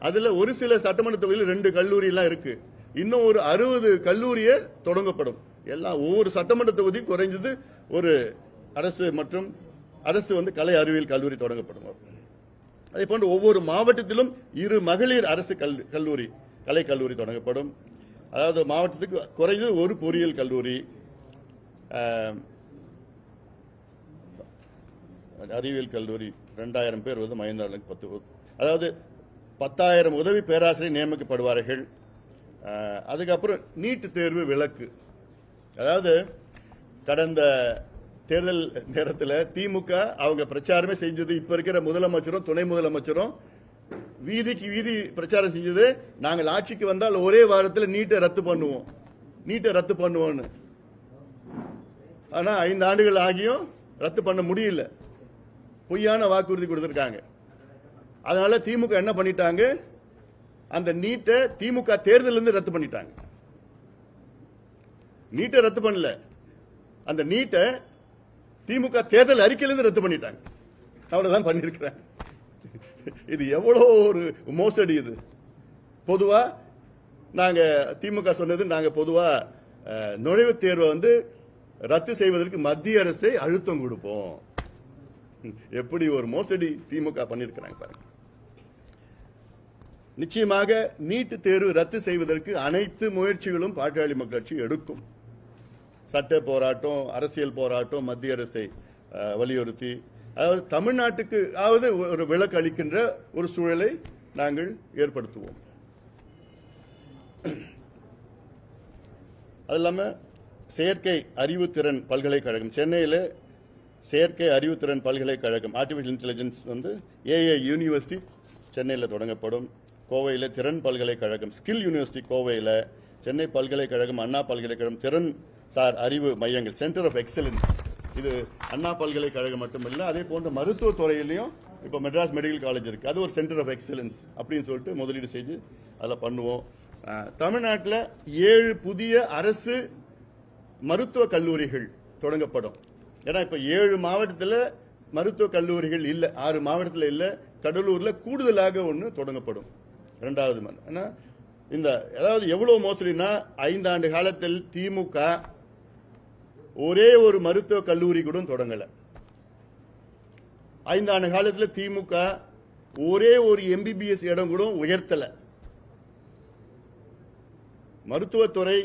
அதுல ஒரு சில சட்டமன்ற தொகுதியில் 2 கல்லூரி எல்லாம் இருக்கு. இன்னும் ஒரு 60 கல்லூரியே தொடங்கப்படும். எல்லாம் ஒவ்வொரு சட்டமன்ற தொகுதி குறைஞ்சது ஒரு அரசு கலை அறிவியல் கல்லூரி தொடங்கப்படும். அதே போன்று ஒவ்வொரு மாவட்டத்திலும் 2 மகளிர் அரசு கலை கல்லூரி தொடங்கப்படும். அதாவது மாவட்டத்துக்கு குறைந்தது ஒரு பொறியியல் கல்லூரி, அறிவியல் கல்லூரி 2000 பேர் 5,10, அதாவது 10,000 உதவி பேராசிரியர் நியமிக்கப்படுவார்கள். அதுக்கப்புறம் நீட் தேர்வு விலக்கு. அதாவது கடந்த தேர்தல் நேரத்தில் திமுக அவங்க பிரச்சாரமே செஞ்சது, இப்ப இருக்கிற முதலமைச்சரும் துணை முதலமைச்சரும் வீதிக்கு வீதி பிரச்சாரம் செஞ்சது, நாங்கள் ஆட்சிக்கு வந்தால் ஒரே வாரத்தில் நீட்டை ரத்து பண்ணுவோம். ஆனா 5 ஆண்டுகள் ஆகியும் ரத்து பண்ண முடியல. பொய்யான வாக்குறுதி கொடுத்திருக்காங்க. அதனால திமுக என்ன பண்ணிட்டாங்க? அந்த நீட்டை திமுக தேர்தலிருந்து ரத்து பண்ணிட்டாங்க. நீட்டை ரத்து பண்ணல, அந்த நீட்டை திமுக தேர்தல் அறிக்கையிலிருந்து ரத்து பண்ணிட்டாங்க. அவ்வளவுதான் பண்ணிருக்கிறாங்க. இது எவ்வளவு ஒரு மோசடி! இது பொதுவா நாங்க திமுக சொன்னது, நாங்க பொதுவா நுழைவுத் தேர்வை ரத்து செய்வதற்கு மத்திய அரசை அழுத்தம் கொடுப்போம். எப்படி ஒரு மோசடி திமுக பண்ணிருக்கிறாங்க பாருங்க. நிச்சயமாக நீட் தேர்வு ரத்து செய்வதற்கு அனைத்து முயற்சிகளும் பாட்டாளி மக்கள் கட்சி எடுக்கும். சட்ட போராட்டம், அரசியல் போராட்டம், மத்திய அரசை வலியுறுத்தி, அதாவது தமிழ்நாட்டுக்கு ஒரு விலக்கு அளிக்கின்ற ஒரு சூழலை நாங்கள் ஏற்படுத்துவோம். அது இல்லாம செயற்கை அறிவுத்திறன் பல்கலைக்கழகம், சென்னையில் செயற்கை அறிவுத்திறன் பல்கலைக்கழகம், ஆர்டிபிஷியல் இன்டெலிஜென்ஸ் ஏஐ யூனிவர்சிட்டி சென்னையில் தொடங்கப்படும். கோவையில் திறன் பல்கலைக்கழகம், ஸ்கில் யூனிவர்சிட்டி கோவையில், சென்னை பல்கலைக்கழகம், அண்ணா பல்கலைக்கழகம் திறன் சார் அறிவு மையங்கள், சென்டர் ஆஃப் எக்ஸலன்ஸ். இது அண்ணா பல்கலைக்கழகம் மட்டுமில்லை, அதே போன்ற மருத்துவ துறையிலையும் இப்போ மெட்ராஸ் மெடிக்கல் காலேஜ் இருக்கு, அது ஒரு சென்டர் ஆஃப் எக்ஸலன்ஸ் அப்படின்னு சொல்லிட்டு முதலீடு செய்து அதில் பண்ணுவோம். தமிழ்நாட்டில் 7 புதிய அரசு மருத்துவ கல்லூரிகள் தொடங்கப்படும். ஏன்னா இப்ப 7 மாவட்டத்தில் மருத்துவ கல்லூரிகள் இல்லை, 6 மாவட்டத்தில் இல்லை. கடலூர்ல கூடுதலாக ஒன்று தொடங்கப்படும். 2வது இந்த அதாவது எவ்வளவு மோசடினா, 5 ஆண்டு காலத்தில் திமுக ஒரே ஒரு மருத்துவ கல்லூரி கூட தொடங்கல. 5 ஆண்டு காலத்தில் திமுக ஒரே ஒரு எம்பிபிஎஸ் இடம் கூட உயர்த்தல. மருத்துவத்துறை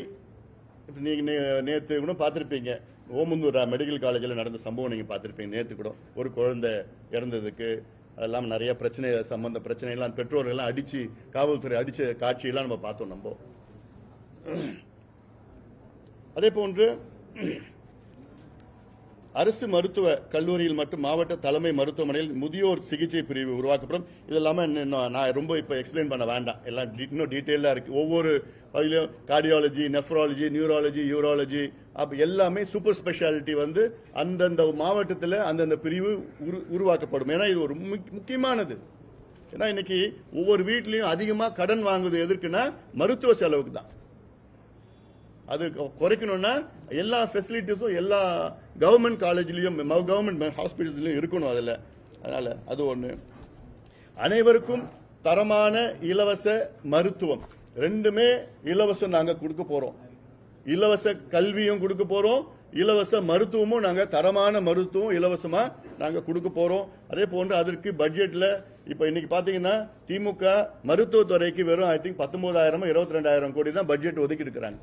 நீங்க நேற்று கூட பார்த்திருப்பீங்க, ஓமந்தூர் மெடிக்கல் காலேஜில் நடந்த சம்பவம் நீங்கள் பார்த்துருப்பீங்க. நேற்று கூட ஒரு குழந்தை இறந்ததுக்கு அதெல்லாம் நிறைய பிரச்சனை சம்பந்த பிரச்சனைலாம் பெற்றோர்கள்லாம் அடித்து காவல்துறை அடித்த காட்சியெல்லாம் நம்ம பார்த்தோம். நம்ம அதே போன்று அரசு மருத்துவ கல்லூரியில் மற்றும் மாவட்ட தலைமை மருத்துவமனையில் முதியோர் சிகிச்சை பிரிவு உருவாக்கப்படும். இதெல்லாம நான் ரொம்ப இப்போ எக்ஸ்பிளைன் பண்ண வேண்டாம், எல்லாம் இன்னும் டீட்டெயிலாக இருக்கு. ஒவ்வொரு அதிலும் கார்டியாலஜி, நெஃப்ராலஜி, நியூராலஜி, யூராலஜி எல்லாமே சூப்பர் ஸ்பெஷாலிட்டி அந்தந்த மாவட்டத்தில் அந்தந்த பிரிவு உருவாக்கப்படும். ஏன்னா இது ஒரு முக்கியமானது. ஏன்னா இன்னைக்கு ஒவ்வொரு வீட்லையும் அதிகமாக கடன் வாங்குவது எதற்குன்னா மருத்துவ செலவுக்கு தான். அது குறைக்கணும்னா எல்லா ஃபெசிலிட்டிஸும் எல்லா கவர்மெண்ட் காலேஜ்லயும் கவர்மெண்ட் ஹாஸ்பிட்டல்ஸ்லயும் இருக்கணும். அதனால அது ஒண்ணு. அனைவருக்கும் தரமான இலவச மருத்துவம், ரெண்டுமே இலவசம் நாங்க கொடுக்க போறோம். இலவச கல்வியும் கொடுக்க போறோம், இலவச மருத்துவமும் நாங்க தரமான மருத்துவம் இலவசமா நாங்க கொடுக்க போறோம். அதே போன்று அதற்கு பட்ஜெட்ல இப்ப இன்னைக்கு பாத்தீங்கன்னா திமுக மருத்துவத்துறைக்கு வெறும் ஐ திங்க் 19,000 22,000 கோடி தான் பட்ஜெட் ஒதுக்கி இருக்கிறாங்க.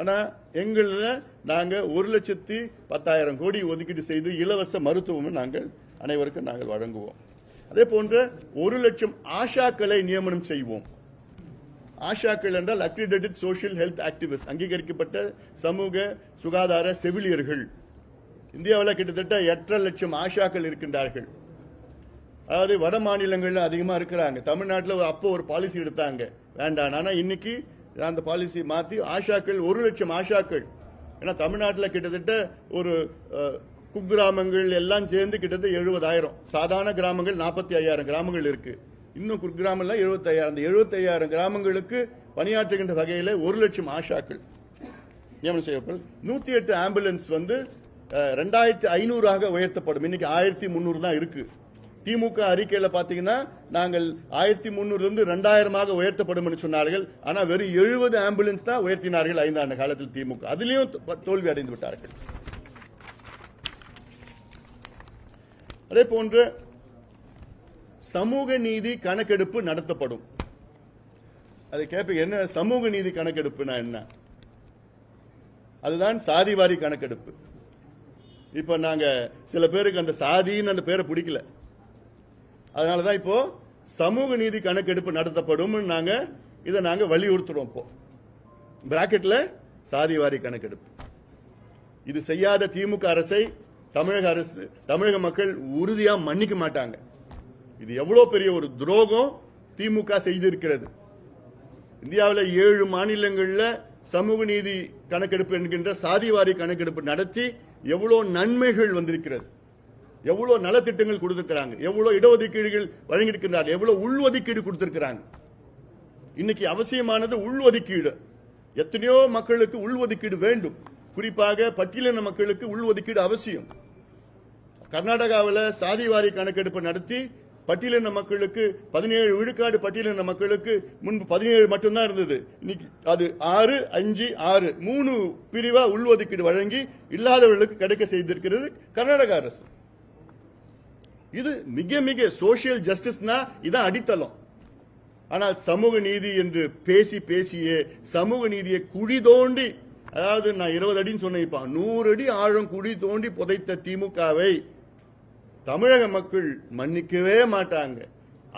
ஆனா எங்கள நாங்க 1,10,000 கோடி ஒதுக்கீடு செய்து இலவச மருத்துவம் நாங்கள் அனைவருக்கும் நாங்கள் வழங்குவோம். அதே போன்ற 1,00,000 ஆஷாக்களை நியமனம் செய்வோம். ஆஷாக்கள் என்றால் அக்ரிடேட்டட் சோஷியல் ஹெல்த் ஆக்டிவிஸ்ட், அங்கீகரிக்கப்பட்ட சமூக சுகாதார செவிலியர்கள். இந்தியாவில் கிட்டத்தட்ட 8,00,000 ஆஷாக்கள் இருக்கின்றார்கள். அதாவது வட மாநிலங்கள்ல அதிகமா இருக்கிறாங்க. தமிழ்நாட்டில் அப்போ ஒரு பாலிசி எடுத்தாங்க வேண்டாம், ஆனா இன்னைக்கு அந்த பாலிசி மாத்தி ஆஷாக்கள் 1,00,000 ஆஷாக்கள். ஏன்னா தமிழ்நாட்டில் கிட்டத்தட்ட ஒரு குக்கிராமங்கள் எல்லாம் சேர்ந்து கிட்டத்தட்ட 70,000, சாதாரண கிராமங்கள் 45,000 கிராமங்கள் இருக்கு. இன்னும் குக்கிராமம்ல 75,000. அந்த 75,000 கிராமங்களுக்கு பணியாற்றுகின்ற வகையில் 1,00,000 ஆஷாக்கள் நியமனம் செய்யப்படும். 108 ஆம்புலன்ஸ் 2,500 உயர்த்தப்படும். இன்னைக்கு 1,300 தான் இருக்கு. திமுக அறிக்கையில பாத்தீங்கன்னா நாங்கள் 1,300 இருந்து 2,000 உயர்த்தப்படும் என்று சொன்னார்கள். ஆனா வெறும் 70 ஆம்புலன்ஸ் தான் உயர்த்தினார்கள் 5 ஆண்டு காலத்தில் திமுக. அதிலையும் தோல்வி அடைந்து விட்டார்கள். அதே போன்று சமூக நீதி கணக்கெடுப்பு நடத்தப்படும். அதை கேட்ப என்ன சமூக நீதி கணக்கெடுப்புனா என்ன? அதுதான் சாதிவாரி கணக்கெடுப்பு. இப்ப நாங்க சில பேருக்கு அந்த சாதின்னு அந்த பேரை பிடிக்கல, அதனாலதான் இப்போ சமூக நீதி கணக்கெடுப்பு நடத்தப்படும் இதை நாங்க வலியுறுத்துறோம். இப்போ பிராக்கெட்ல சாதிவாரி கணக்கெடுப்பு. இது செய்யாத திமுக அரசை தமிழக மக்கள் உறுதியா மன்னிக்க மாட்டாங்க. இது எவ்வளவு பெரிய ஒரு துரோகம் திமுக செய்திருக்கிறது. இந்தியாவில் 7 மாநிலங்கள்ல சமூக நீதி கணக்கெடுப்பு என்கின்ற சாதிவாரி கணக்கெடுப்பு நடத்தி எவ்வளவு நன்மைகள் வந்திருக்கிறது, எவ்வளவு நலத்திட்டங்கள் கொடுத்திருக்கிறாங்க, எவ்வளவு இடஒதுக்கீடுகள் வழங்கியிருக்கிறார்கள், எவ்வளவு உள்ஒதுக்கீடு கொடுத்திருக்கிறாங்க. இன்னைக்கு அவசியமானது உள்ஒதுக்கீடு. எத்தனையோ மக்களுக்கு உள்ஒதுக்கீடு வேண்டும். குறிப்பாக பட்டியலின மக்களுக்கு உள்ஒதுக்கீடு அவசியம். கர்நாடகாவில் சாதிவாரி கணக்கெடுப்பு நடத்தி பட்டியலின மக்களுக்கு 17 விழுக்காடு பட்டியலின மக்களுக்கு முன்பு 17 மட்டும்தான் இருந்தது. இன்னைக்கு அது 6, 5, 6 3 பிரிவா உள்ஒதுக்கீடு வழங்கி இல்லாதவர்களுக்கு கிடைக்க செய்திருக்கிறது கர்நாடக அரசு. இது மிக மிக சோசியல் ஜஸ்டிஸ்னா இதான் அடித்தளம். ஆனால் சமூக நீதி என்று பேசியே சமூக நீதியை குழி தோண்டி, அதாவது நான் 20 அடின்னு சொன்னேன், 100 அடி ஆழம் குழி தோண்டி புதைத்த திமுகவை தமிழக மக்கள் மன்னிக்கவே மாட்டாங்க.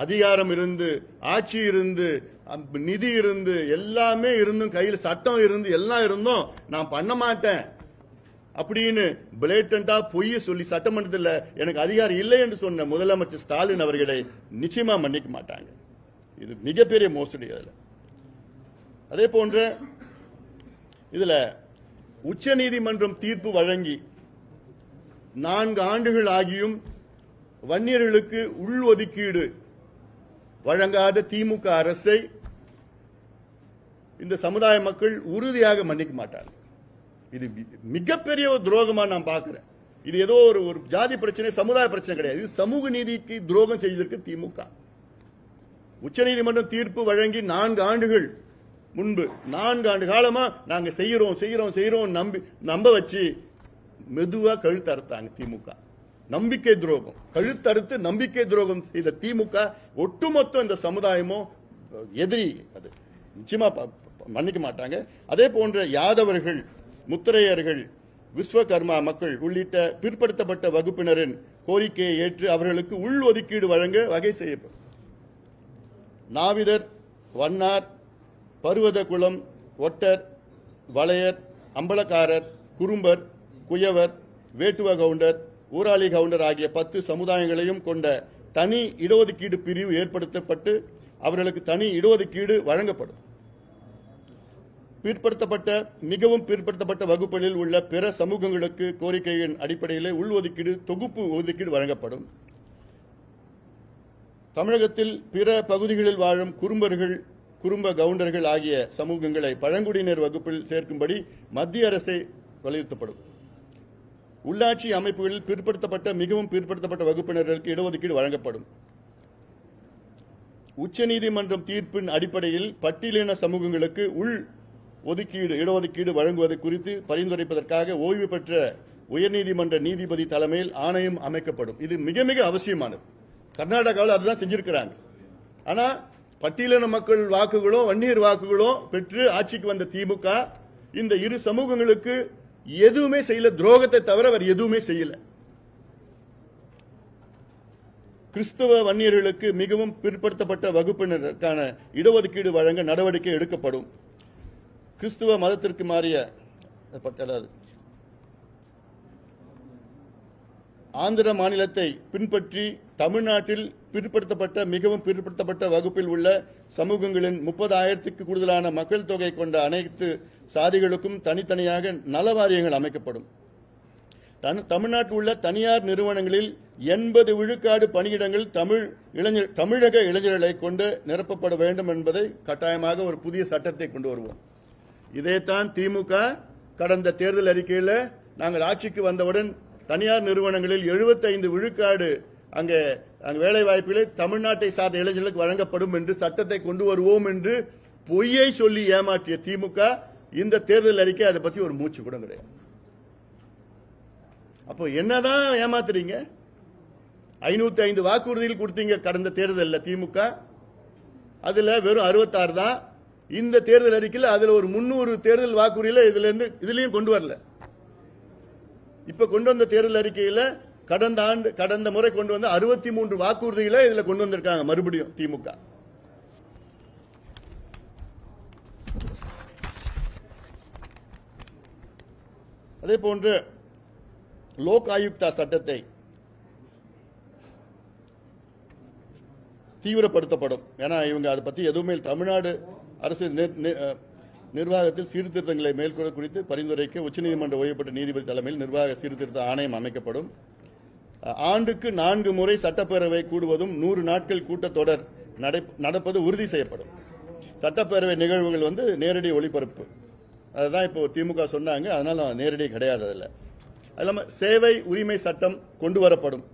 அதிகாரம் இருந்து, ஆட்சி இருந்து, நிதி இருந்து, எல்லாமே இருந்தும், கையில் சட்டம் இருந்து, எல்லாம் இருந்தும் நான் பண்ண மாட்டேன் அப்படின்னு பிளேட்டண்டா பொய்ய சொல்லி சட்டமன்றத்தில் எனக்கு அதிகாரம் இல்லை என்று சொன்ன முதலமைச்சர் ஸ்டாலின் அவர்களை நிச்சயமா மன்னிக்க மாட்டாங்க. இது மிகப்பெரிய மோசடி. அதே போன்ற இதுல உச்ச நீதிமன்றம் தீர்ப்பு வழங்கி 4 ஆண்டுகள் ஆகியும் வன்னியர்களுக்கு உள்ஒதுக்கீடு வழங்காத திமுக அரசை இந்த சமுதாய மக்கள் உறுதியாக மன்னிக்க மாட்டார்கள். இது மிகப்பெரிய ஒரு துரோகமா நான் பார்க்கிறேன். இது ஏதோ ஒரு ஜாதி பிரச்சனை, சமுதாய பிரச்சனை கிடையாது. இது சமூக நீதிக்கு துரோகம் செய்திருக்கு திமுக. உச்சநீதிமன்றம் தீர்ப்பு வழங்கி 4 ஆண்டுகள் முன்பு 4 ஆண்டு காலமா நாங்க செய்யறோம் நம்ப வச்சு மெதுவா கழுத்தறுத்தாங்க திமுக. நம்பிக்கை துரோகம், கழுத்தறுத்து நம்பிக்கை துரோகம் செய்த திமுக ஒட்டுமொத்த இந்த சமுதாயமும் எதிரி. அது நிச்சயமா மன்னிக்க மாட்டாங்க. அதே போன்ற யாதவர்கள், முத்திரையர்கள், விஸ்வகர்மா மக்கள் உள்ளிட்ட பிற்படுத்தப்பட்ட வகுப்பினரின் கோரிக்கையை ஏற்று அவர்களுக்கு உள் ஒதுக்கீடு வழங்க வகை செய்யப்படும். நாவிதர், வண்ணார், பருவதகுலம், ஒட்டர், வளையர், அம்பலக்காரர், குறும்பர், குயவர், வேட்டுவ கவுண்டர், ஊராளி கவுண்டர் ஆகிய 10 சமுதாயங்களையும் கொண்ட தனி இடஒதுக்கீடு பிரிவு ஏற்படுத்தப்பட்டு அவர்களுக்கு தனி இடஒதுக்கீடு வழங்கப்படும். மிகவும் பிற்படுத்தப்பட்ட வகுப்புகளில் உள்ள பிற சமூகங்களுக்கு கோரிக்கையின் அடிப்படையில் உள்ஒதுக்கீடு தொகுப்பு ஒதுக்கீடு வழங்கப்படும். தமிழகத்தில் பிற பகுதிகளில் வாழும் குறும்பர்கள், குறும்ப கவுண்டர்கள் ஆகிய சமூகங்களை பழங்குடியினர் வகுப்பில் சேர்க்கும்படி மத்திய அரசை வலியுறுத்தப்படும். உள்ளாட்சி அமைப்புகளில் மிகவும் பிற்படுத்தப்பட்ட வகுப்பினர்களுக்கு இடஒதுக்கீடு வழங்கப்படும். உச்சநீதிமன்றம் தீர்ப்பின் அடிப்படையில் பட்டியலின சமூகங்களுக்கு இடஒதுக்கீடு வழங்குவது குறித்து பரிந்துரைப்பதற்காக ஓய்வு பெற்ற உயர்நீதிமன்ற நீதிபதி தலைமையில் ஆணையம் அமைக்கப்படும். இது மிக மிக அவசியமானது. கர்நாடகாவில் அதுதான் செஞ்சிருக்கிறாங்க. ஆனா பட்டியலின மக்கள் வாக்குகளோ வன்னியர் வாக்குகளோ பெற்று ஆட்சிக்கு வந்த திமுக இந்த இரு சமூகங்களுக்கு எதுவுமே செய்யல. துரோகத்தை தவிர அவர் எதுவுமே செய்யல. கிறிஸ்தவ வன்னியர்களுக்கு மிகவும் பிற்படுத்தப்பட்ட வகுப்பினருக்கான இடஒதுக்கீடு வழங்க நடவடிக்கை எடுக்கப்படும். கிறிஸ்துவ மதத்திற்கு மாறிய ஆந்திர மாநிலத்தை பின்பற்றி தமிழ்நாட்டில் மிகவும் பிற்படுத்தப்பட்ட வகுப்பில் உள்ள சமூகங்களின் 30,000க்கு கூடுதலான மக்கள் தொகை கொண்ட அனைத்து சாதிகளுக்கும் தனித்தனியாக நல வாரியங்கள் அமைக்கப்படும். தமிழ்நாட்டில் உள்ள தனியார் நிறுவனங்களில் 80 விழுக்காடு பணியிடங்கள் தமிழக இளைஞர்களை கொண்டு நிரப்பப்பட வேண்டும் என்பதை கட்டாயமாக ஒரு புதிய சட்டத்தை கொண்டு வருவோம். இதைத்தான் திமுக கடந்த தேர்தல் அறிக்கையில் நாங்கள் ஆட்சிக்கு வந்தவுடன் தனியார் நிறுவனங்களில் 75 விழுக்காடு அங்கே வேலை வாய்ப்புகளை தமிழ்நாட்டை சார்ந்த இளைஞர்களுக்கு வழங்கப்படும் என்று சட்டத்தை கொண்டு வருவோம் என்று பொய்யை சொல்லி ஏமாற்றிய திமுக இந்த தேர்தல் அறிக்கை அதை பத்தி ஒரு மூச்சு கூட கிடையாது. அப்போ என்னதான் ஏமாத்துறீங்க? 505 வாக்குறுதிகள் கொடுத்தீங்க கடந்த தேர்தலில் திமுக, அதுல வெறும் 66 தான். இந்த தேர்தல் அறிக்கையில் அதுல ஒரு 300 தேர்தல் வாக்குறுதியில இதுலயும் கொண்டு வரல. இப்ப கொண்டு வந்த தேர்தல் அறிக்கையில கடந்த முறை கொண்டு வந்த 63 வாக்குறுதிகளை இதுல கொண்டு வந்திருக்காங்க மறுபடியும் திமுக. அதே போன்று லோக் ஆயுக்தா சட்டத்தை தீவிரப்படுத்தப்படும். ஏன்னா இவங்க அதை பத்தி எதுவுமே தமிழ்நாடு அரசு நிர்வாகத்தில் சீர்திருத்தங்களை மேற்கொள்ள குறித்து பரிந்துரைக்க உச்சநீதிமன்ற ஓய்வு பெற்ற நீதிபதி தலைமையில் நிர்வாக சீர்திருத்த ஆணையம் அமைக்கப்படும். ஆண்டுக்கு 4 முறை சட்டப்பேரவை கூடுவதும் 100 நாட்கள் கூட்டத்தொடர் நடப்பது உறுதி செய்யப்படும். சட்டப்பேரவை நிகழ்வுகள் நேரடி ஒளிபரப்பு, அதுதான் இப்போ திமுக சொன்னாங்க. அதனால நேரடி கிடையாது. அதில் அது இல்லாமல் சேவை உரிமை சட்டம் கொண்டு வரப்படும்.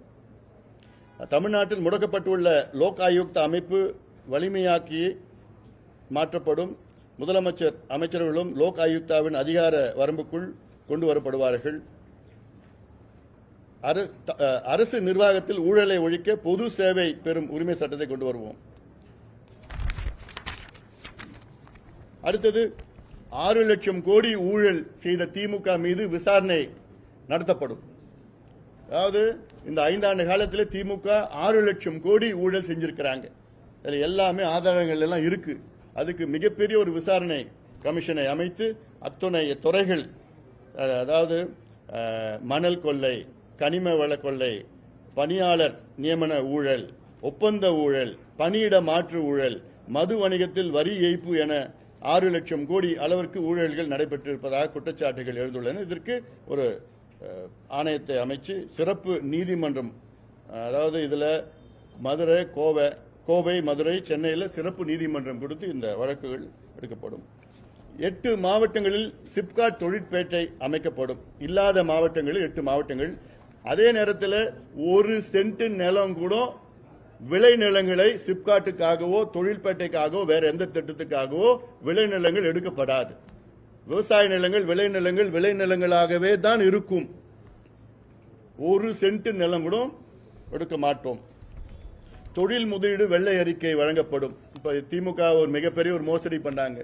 தமிழ்நாட்டில் முடக்கப்பட்டுள்ள லோக் ஆயுக்தா அமைப்பு வலிமையாக்கி மாற்றப்படும். முதலமைச்சர், அமைச்சர்களும் லோக் ஆயுக்தாவின் அதிகார வரம்புக்குள் கொண்டு வரப்படுவார்கள். அரசு நிர்வாகத்தில் ஊழலை ஒழிக்க பொது சேவை பெறும் உரிமை சட்டத்தை கொண்டு வருவோம். அடுத்தது 6 லட்சம் கோடி ஊழல் செய்த திமுக மீது விசாரணை நடத்தப்படும். அதாவது இந்த 5 ஆண்டு காலத்தில் திமுக 6 லட்சம் கோடி ஊழல் செஞ்சிருக்கிறாங்க. அதில் எல்லாமே ஆதாரங்கள் எல்லாம் இருக்கு. அதுக்கு மிகப்பெரிய ஒரு விசாரணை கமிஷனை அமைத்து அத்துணை துறைகள், அதாவது மணல் கொள்ளை, கனிம வள கொள்ளை, பணியாளர் நியமன ஊழல், ஒப்பந்த ஊழல், பணியிட மாற்று ஊழல், மது வணிகத்தில் வரி ஏய்ப்பு என 6 லட்சம் கோடி அளவிற்கு ஊழல்கள் நடைபெற்றிருப்பதாக குற்றச்சாட்டுகள் எழுந்துள்ளன. இதற்கு ஒரு ஆணையத்தை அமைச்சு சிறப்பு நீதிமன்றம், அதாவது இதுல மதுரை, கோவை, மதுரை, சென்னையில் சிறப்பு நீதிமன்றம் கொடுத்து இந்த வழக்குகள் எடுக்கப்படும். 8 மாவட்டங்களில் சிப்காட் தொழிற்பேட்டை அமைக்கப்படும். இல்லாத மாவட்டங்களில் 8 மாவட்டங்கள். அதே நேரத்தில் 1 சென்ட் நிலம் கூட விளைநிலங்களை சிப்காட்டுக்காகவோ தொழிற்பேட்டைக்காகவோ வேற எந்த திட்டத்துக்காகவோ விளைநிலங்கள் எடுக்கப்படாது. விவசாய நிலங்கள் விளைநிலங்களாகவே தான் இருக்கும். 1 சென்ட் நிலம் கூட எடுக்க மாட்டோம். தொழில் முதலீடு வெள்ளை அறிக்கை வழங்கப்படும். இப்ப திமுக ஒரு மிகப்பெரிய ஒரு மோசடி பண்ணாங்க.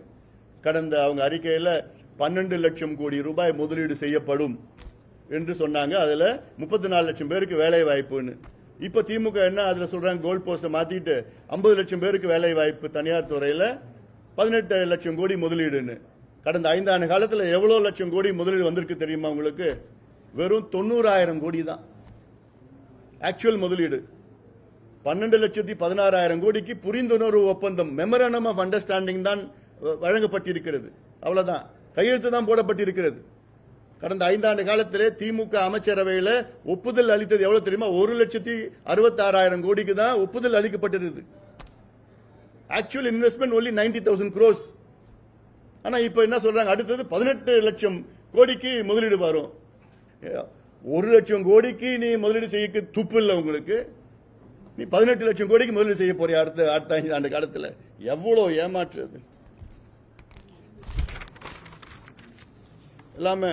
கடந்த அவங்க அறிக்கையில் 12 லட்சம் கோடி ரூபாய் முதலீடு செய்யப்படும் என்று சொன்னாங்க. அதுல 34 லட்சம் பேருக்கு வேலை வாய்ப்புன்னு. இப்ப திமுக என்ன அதுல சொல்றாங்க, கோல் போஸ்ட மாத்திட்டு 50 லட்சம் பேருக்கு வேலை வாய்ப்பு தனியார் துறையில, 18 லட்சம் கோடி முதலீடுன்னு. கடந்த 5 ஆண்டு காலத்துல எவ்வளவு லட்சம் கோடி முதலீடு வந்திருக்கு தெரியுமா உங்களுக்கு? வெறும் 90,000 கோடி தான் ஆக்சுவல் முதலீடு. 12,16,000 கோடிக்கு புரிந்துணர்வு ஒப்பந்தம், மெமரண்டம் ஆஃப் அண்டர்ஸ்டாண்டிங் தான் வழங்கப்பட்டிருக்கிறது. அவ்வளவுதான், கையெழுத்து தான் போடப்பட்டிருக்கிறது. கடந்த 5 ஆண்டு காலத்திலே திமுக அமைச்சரவையில் ஒப்புதல் அளித்தது எவ்வளவு தெரியுமா? 1,66,000 கோடிக்கு தான் ஒப்புதல் அளிக்கப்பட்டிருது. Actual investment only 90,000 crores. ஆனா இப்ப என்ன சொல்றாங்க, அடுத்தது 18 லட்சம் கோடிக்கு முதலீடு வரும். 1 லட்சம் கோடிக்கு நீ முதலீடு செய்ய துப்பு இல்லை உங்களுக்கு. நீ 18 லட்சம் கோடிக்கு முதலீடு செய்ய போறிய அடுத்த 5 ஆண்டு காலத்தில். எவ்வளவு ஏமாற்றுறது எல்லாமே.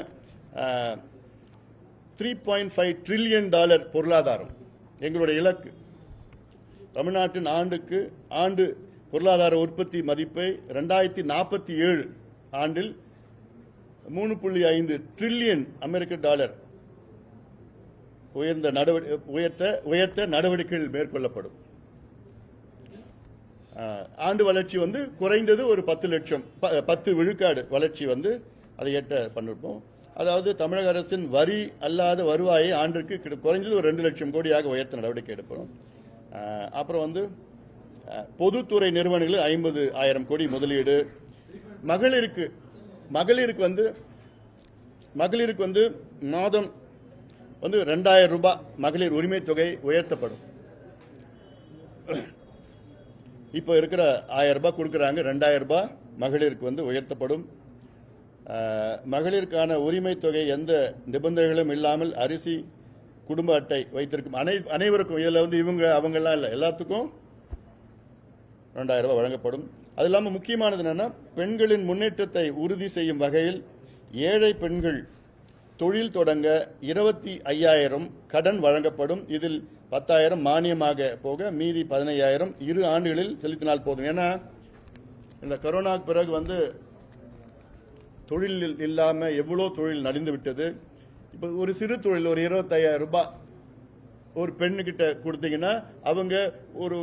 $3.5 trillion பொருளாதாரம் எங்களுடைய இலக்கு. தமிழ்நாட்டின் ஆண்டு பொருளாதார உற்பத்தி மதிப்பை 2047 ஆண்டில் $3.5 ட்ரில்லியன் உயர்த்த நடவடிக்கைகள் மேற்கொள்ளப்படும். ஆண்டு வளர்ச்சி குறைந்தது ஒரு 10 விழுக்காடு வளர்ச்சி அதை எட்ட பண்ணிருப்போம். அதாவது தமிழக அரசின் வரி அல்லாத வருவாயை ஆண்டிற்கு குறைந்தது ஒரு 2 லட்சம் கோடியாக உயர்த்த நடவடிக்கை எடுப்போம். அப்புறம் பொதுத்துறை நிறுவனங்களில் 50,000 கோடி முதலீடு. மகளிருக்கு மாதம் 2,000 ரூபாய் மகளிர் உரிமை தொகை உயர்த்தப்படும். இப்ப இருக்கிற 1,000 ரூபாய் கொடுக்கறாங்க, 2,000 ரூபாய் மகளிருக்கு உயர்த்தப்படும். மகளிருக்கான உரிமை தொகை எந்த நிபந்தனைகளும் இல்லாமல் அரிசி, குடும்ப அட்டை வைத்திருக்கும் அனைவருக்கும், இதுல இவங்க அவங்கெல்லாம் இல்லை, எல்லாத்துக்கும் 2,000 ரூபாய் வழங்கப்படும். அது இல்லாமல் முக்கியமானது என்னன்னா, பெண்களின் முன்னேற்றத்தை உறுதி செய்யும் வகையில் ஏழை பெண்கள் தொழில் தொடங்க 25,000 கடன் வழங்கப்படும். இதில் 10,000 மானியமாக போக மீதி 15,000 2 ஆண்டுகளில் செலுத்தினால் போதும். ஏன்னா இந்த கொரோனாக்கு பிறகு தொழில் இல்லாம எவ்வளோ தொழில் நலிந்து விட்டது. இப்ப ஒரு சிறு தொழில் ஒரு 25,000 ரூபாய் ஒரு பெண்ணுகிட்ட கொடுத்தீங்கன்னா அவங்க ஒரு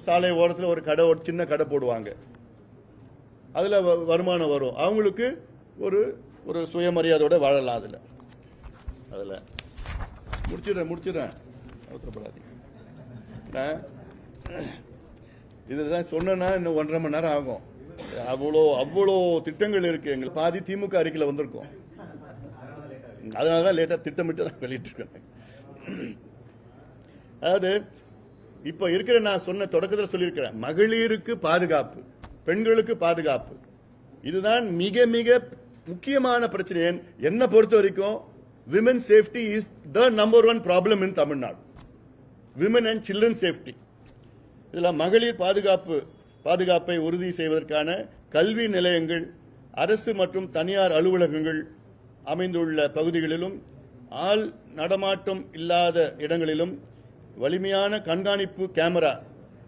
சாலை ஓரத்தில் ஒரு சின்ன கடை போடுவாங்க, அதுல வருமானம் வரும். அவங்களுக்கு ஒரு சுயமரியாதையோட வாழலாம். அதுல முடிச்சிடறேன் அவசரப்படாதீங்க. இதுதான் சொன்னா இன்னும் 1.5 மணி நேரம் ஆகும். அவ்வளோ திட்டங்கள் இருக்கு. எங்களுக்கு பாதி திமுக அறிக்கையில் வந்திருக்கோம், அதனாலதான் லேட்டா திட்டமிட்டு தான் வெளியிட்டு இருக்கேன். அதாவது இப்ப இருக்கிற நான் சொன்ன தொடக்கத்தில் சொல்லியிருக்கிறேன், மகளிருக்கு பாதுகாப்பு, பெண்களுக்கு பாதுகாப்பு, இதுதான் மிக மிக முக்கியமான பிரச்சனை. என்ன பொறுத்த வரைக்கும் women safety is the number 1 problem in Tamil Nadu. Women and children safety. இதுல மகளிர் பாதுகாப்பை உறுதி செய்வதற்கான கல்வி நிலையங்கள், அரசு மற்றும் தனியார் அலுவலகங்கள் அமைந்துள்ள பகுதிகளிலும் ஆள் நடமாட்டம் இல்லாத இடங்களிலும் வலிமையான கண்காணிப்பு கேமரா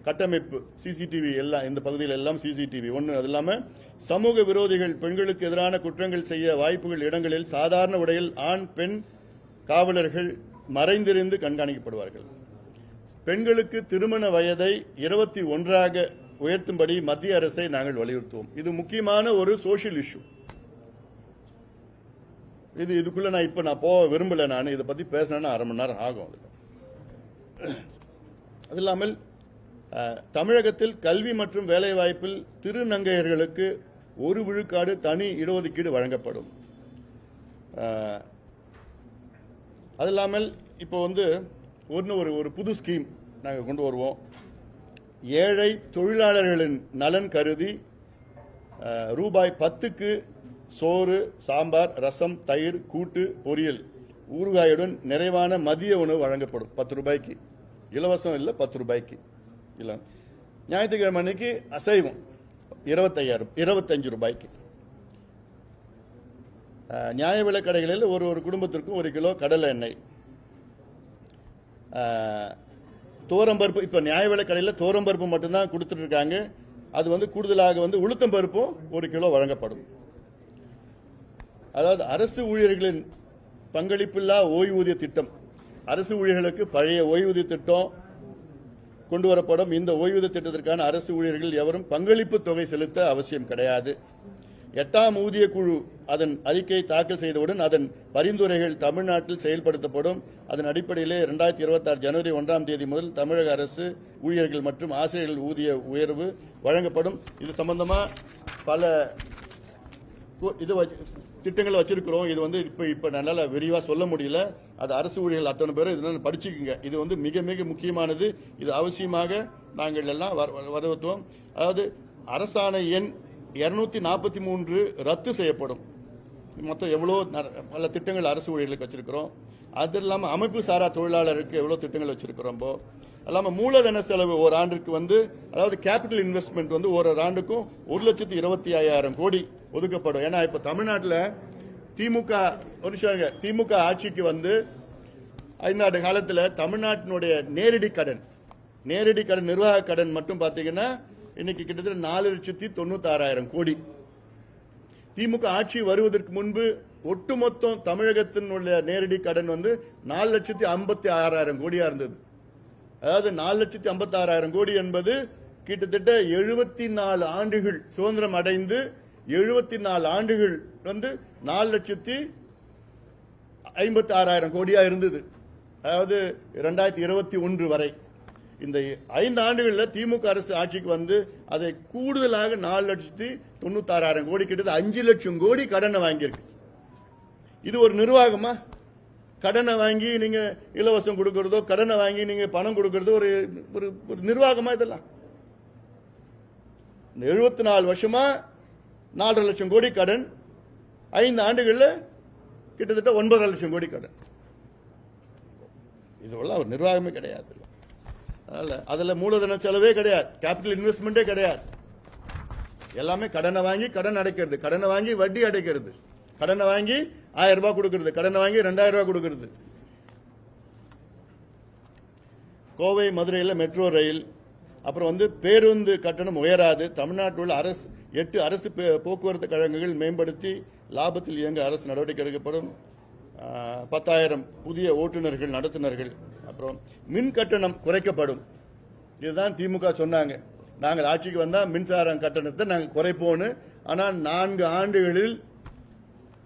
கட்டமைப்பு, சிசிடிவி எல்லாம் இந்த பகுதியில் எல்லாம் சிசிடிவி ஒன்று. அது இல்லாமல் சமூக விரோதிகள் பெண்களுக்கு எதிரான குற்றங்கள் செய்ய வாய்ப்புகள் இடங்களில் சாதாரண உடையில் ஆண் பெண் காவலர்கள் மறைந்திருந்து கண்காணிக்கப்படுவார்கள். பெண்களுக்கு திருமண வயதை 21ஆக உயர்த்தும்படி மத்திய அரசை நாங்கள் வலியுறுத்துவோம். இது முக்கியமான ஒரு சோசியல் இஷ்யூ. இதுக்குள்ள நான் போக விரும்பல. நான் இதை பத்தி பேசணும்னா 1/2 மணி நேரம் ஆகும். அது இல்லாமல் தமிழகத்தில் கல்வி மற்றும் வேலைவாய்ப்பில் திருநங்கையர்களுக்கு 1 விழுக்காடு தனி இடஒதுக்கீடு வழங்கப்படும். அது இல்லாமல் இப்போ ஒரு புது ஸ்கீம் நாங்கள் கொண்டு வருவோம். ஏழை தொழிலாளர்களின் நலன் கருதி ரூபாய் 10க்கு சோறு, சாம்பார், ரசம், தயிர், கூட்டு, பொரியல், ஊறுகாயுடன் நிறைவான மதிய உணவு வழங்கப்படும். 10 ரூபாய்க்கு. இலவசம் இல்லை, 10 ரூபாய்க்கு. இல்லை, ஞாயிற்றுக்கிழமை அன்னைக்கு அசைவம் 25 ரூபாய்க்கு. நியாய விலை கடைகளில் ஒரு குடும்பத்திற்கும் 1 கிலோ கடலை எண்ணெய். தோரம்பருப்பு, இப்ப நியாய விலை கடையில் தோரம்பருப்பு மட்டும்தான் கொடுத்துட்டு இருக்காங்க. அது கூடுதலாக உளுத்தம் பருப்பும் 1 கிலோ வழங்கப்படும். அதாவது அரசு ஊழியர்களின் பங்களிப்பில்லா ஓய்வூதிய திட்டம், அரசு ஊழியர்களுக்கு பழைய ஓய்வூதிய திட்டம் கொண்டு வரப்படும். இந்த ஓய்வூதிய திட்டத்திற்கான அரசு ஊழியர்கள் எவரும் பங்களிப்பு தொகை செலுத்த அவசியம் கிடையாது. 8ஆம் ஊதிய குழு அதன் அறிக்கை தாக்கல் செய்தவுடன் அதன் பரிந்துரைகள் தமிழ்நாட்டில் செயல்படுத்தப்படும். அதன் அடிப்படையிலே 2026 ஜனவரி 1ஆம் தேதி முதல் தமிழக அரசு ஊழியர்கள் மற்றும் ஆசிரியர்கள் ஊதிய உயர்வு வழங்கப்படும். இது சம்பந்தமா பல திட்டங்கள் வச்சிருக்கிறோம். இது வந்து இப்ப நல்லா விரிவா சொல்ல முடியல. அது அரசு ஊழியர்கள் அத்தனை பேரும் இதெல்லாம் படிச்சுக்குங்க. இது வந்து மிக மிக முக்கியமானது. இது அவசியமாக நாங்கள் எல்லாம் வரவேற்றுவோம். அதாவது அரசாணை எண் 243 ரத்து செய்யப்படும். மொத்தம் எவ்வளோ பல திட்டங்கள் அரசு ஊழியர்களுக்கு வச்சிருக்கிறோம். அது இல்லாமல் அமைப்பு சாரா தொழிலாளருக்கு எவ்வளோ திட்டங்கள் வச்சிருக்கிறோம். இல்லாமல் மூலதன செலவு ஒரு ஆண்டுக்கு வந்து, அதாவது கேபிட்டல் இன்வெஸ்ட்மெண்ட் வந்து ஒரு ஆண்டுக்கும் 1,25,000 கோடி ஒதுக்கப்படும். ஏன்னா இப்ப தமிழ்நாட்டில் திமுக ஆட்சிக்கு வந்து 5 ஆண்டு காலத்தில் தமிழ்நாட்டினுடைய நேரடி கடன் நிர்வாக கடன் மட்டும் பாத்தீங்கன்னா இன்னைக்கு கிட்டத்தட்ட 4,96,000 கோடி. திமுக ஆட்சி வருவதற்கு முன்பு ஒட்டுமொத்தம் தமிழகத்தினுடைய நேரடி கடன் வந்து 4,56,000 கோடியா இருந்தது. அதாவது 4,56,000 கோடி என்பது கிட்டத்தட்ட 74 ஆண்டுகள் சுதந்திரம் அடைந்து 74 ஆண்டுகள் வந்து 4,56,000 கோடியா இருந்தது. அதாவது 2021 வரை. இந்த 5 ஆண்டுகளில் திமுக அரசு ஆட்சிக்கு வந்து அதை கூடுதலாக 4,96,000 கோடி, கிட்டத்தட்ட 5 லட்சம் கோடி கடனை வாங்கியிருக்கு. இது ஒரு நிர்வாகமா? கடனை வாங்கி நீங்க இலவசம் கொடுக்கறதோ, கடனை வாங்கி நீங்க பணம் கொடுக்கறதோ ஒரு நிர்வாகமா? இதெல்லாம் 74 வருஷமா 4.5 லட்சம் கோடி கடன், 5 ஆண்டுகளில் கிட்டத்தட்ட 9.5 லட்சம் கோடி கடன். இதெல்லாம் ஒரு நிர்வாகமே கிடையாது. அதுல மூலதன செலவே கிடையாது, கேபிட்டல் இன்வெஸ்ட்மெண்டே கிடையாது. எல்லாமே கடனை வாங்கி கடன் அடைக்கிறது, கடனை வாங்கி வட்டி அடைக்கிறது, கடனை வாங்கி 1000 ரூபாய் கொடுக்கிறது, கடனை வாங்கி 2000 ரூபாய் கொடுக்கிறது. கோவை மதுரையில் மெட்ரோ ரயில், அப்புறம் வந்து பேருந்து கட்டணம் உயராது. தமிழ்நாட்டில் உள்ள 8 அரசு போக்குவரத்து கழகங்கள் மேம்படுத்தி லாபத்தில் இயங்க அரசு நடவடிக்கை எடுக்கப்படும். 10,000 புதிய ஓட்டுநர்கள் நடத்துனர்கள். அப்புறம் மின் கட்டணம் குறைக்கப்படும். இதுதான் திமுக சொன்னாங்க, நாங்கள் ஆட்சிக்கு வந்தா மின்சார கட்டணத்தை நாங்கள் குறைப்போன்னு. ஆனால் 4 ஆண்டுகளில்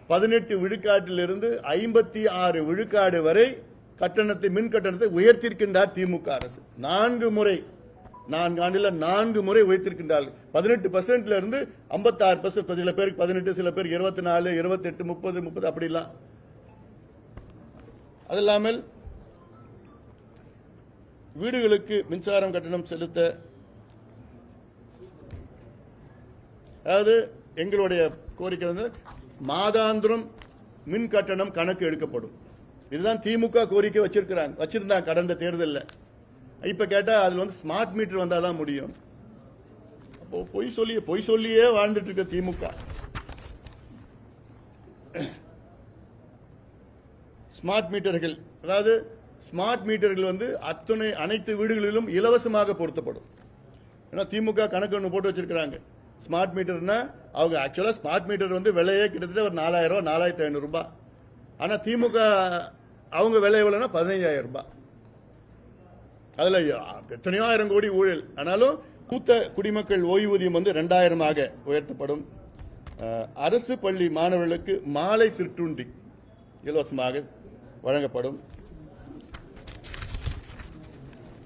18 விழுக்காட்டிலிருந்து 56 விழுக்காடு வரை மின் கட்டணத்தை உயர்த்திருக்கின்றார் திமுக அரசு. 4 முறை, 4 ஆண்டுல 4 முறை உயர்த்திருக்கின்றார்கள். 18% இருந்து 56%, சில பேருக்கு 18, சில பேருக்கு 24, 28, 30 அப்படிலாம். அது இல்லாமல் வீடுகளுக்கு மின்சாரம் கட்டணம் செலுத்த, அதாவது எங்களுடைய கோரிக்கை வந்து மாதாந்திரம் மின் கட்டணம் கணக்கு எடுக்கப்படும். இதுதான் திமுக கோரிக்கை வச்சிருந்தாங்க கடந்த தேர்தலில். இப்ப கேட்டா அதுல வந்து ஸ்மார்ட் மீட்டர் வந்தாதான் முடியும். அப்போ பொய் சொல்லியே வாழ்ந்துட்டு இருக்க திமுக. ஸ்மார்ட் மீட்டர்கள், அதாவது ஸ்மார்ட் மீட்டர்கள் வந்து அனைத்து வீடுகளிலும் இலவசமாக பொருத்தப்படும். ஏன்னா திமுக கணக்கு ஒன்று போட்டு வச்சிருக்காங்க. ஸ்மார்ட் மீட்டர்னா அவங்க ஆக்சுவலா ஸ்மார்ட் மீட்டர் வந்து விலையே கிட்டத்தட்ட ஒரு 4,000 ரூபாய், 4,500 ரூபாய். ஆனா திமுக அவங்க விலை எவ்வளவுனா 15,000 ரூபாய். அதுல எத்தனையோ 1000 கோடி ஊழல். ஆனாலும் மூத்த குடிமக்கள் ஓய்வூதியம் வந்து 2,000 உயர்த்தப்படும். அரசு பள்ளி மாணவர்களுக்கு மாலை சிற்றுண்டி இலவசமாக வழங்கப்படும்.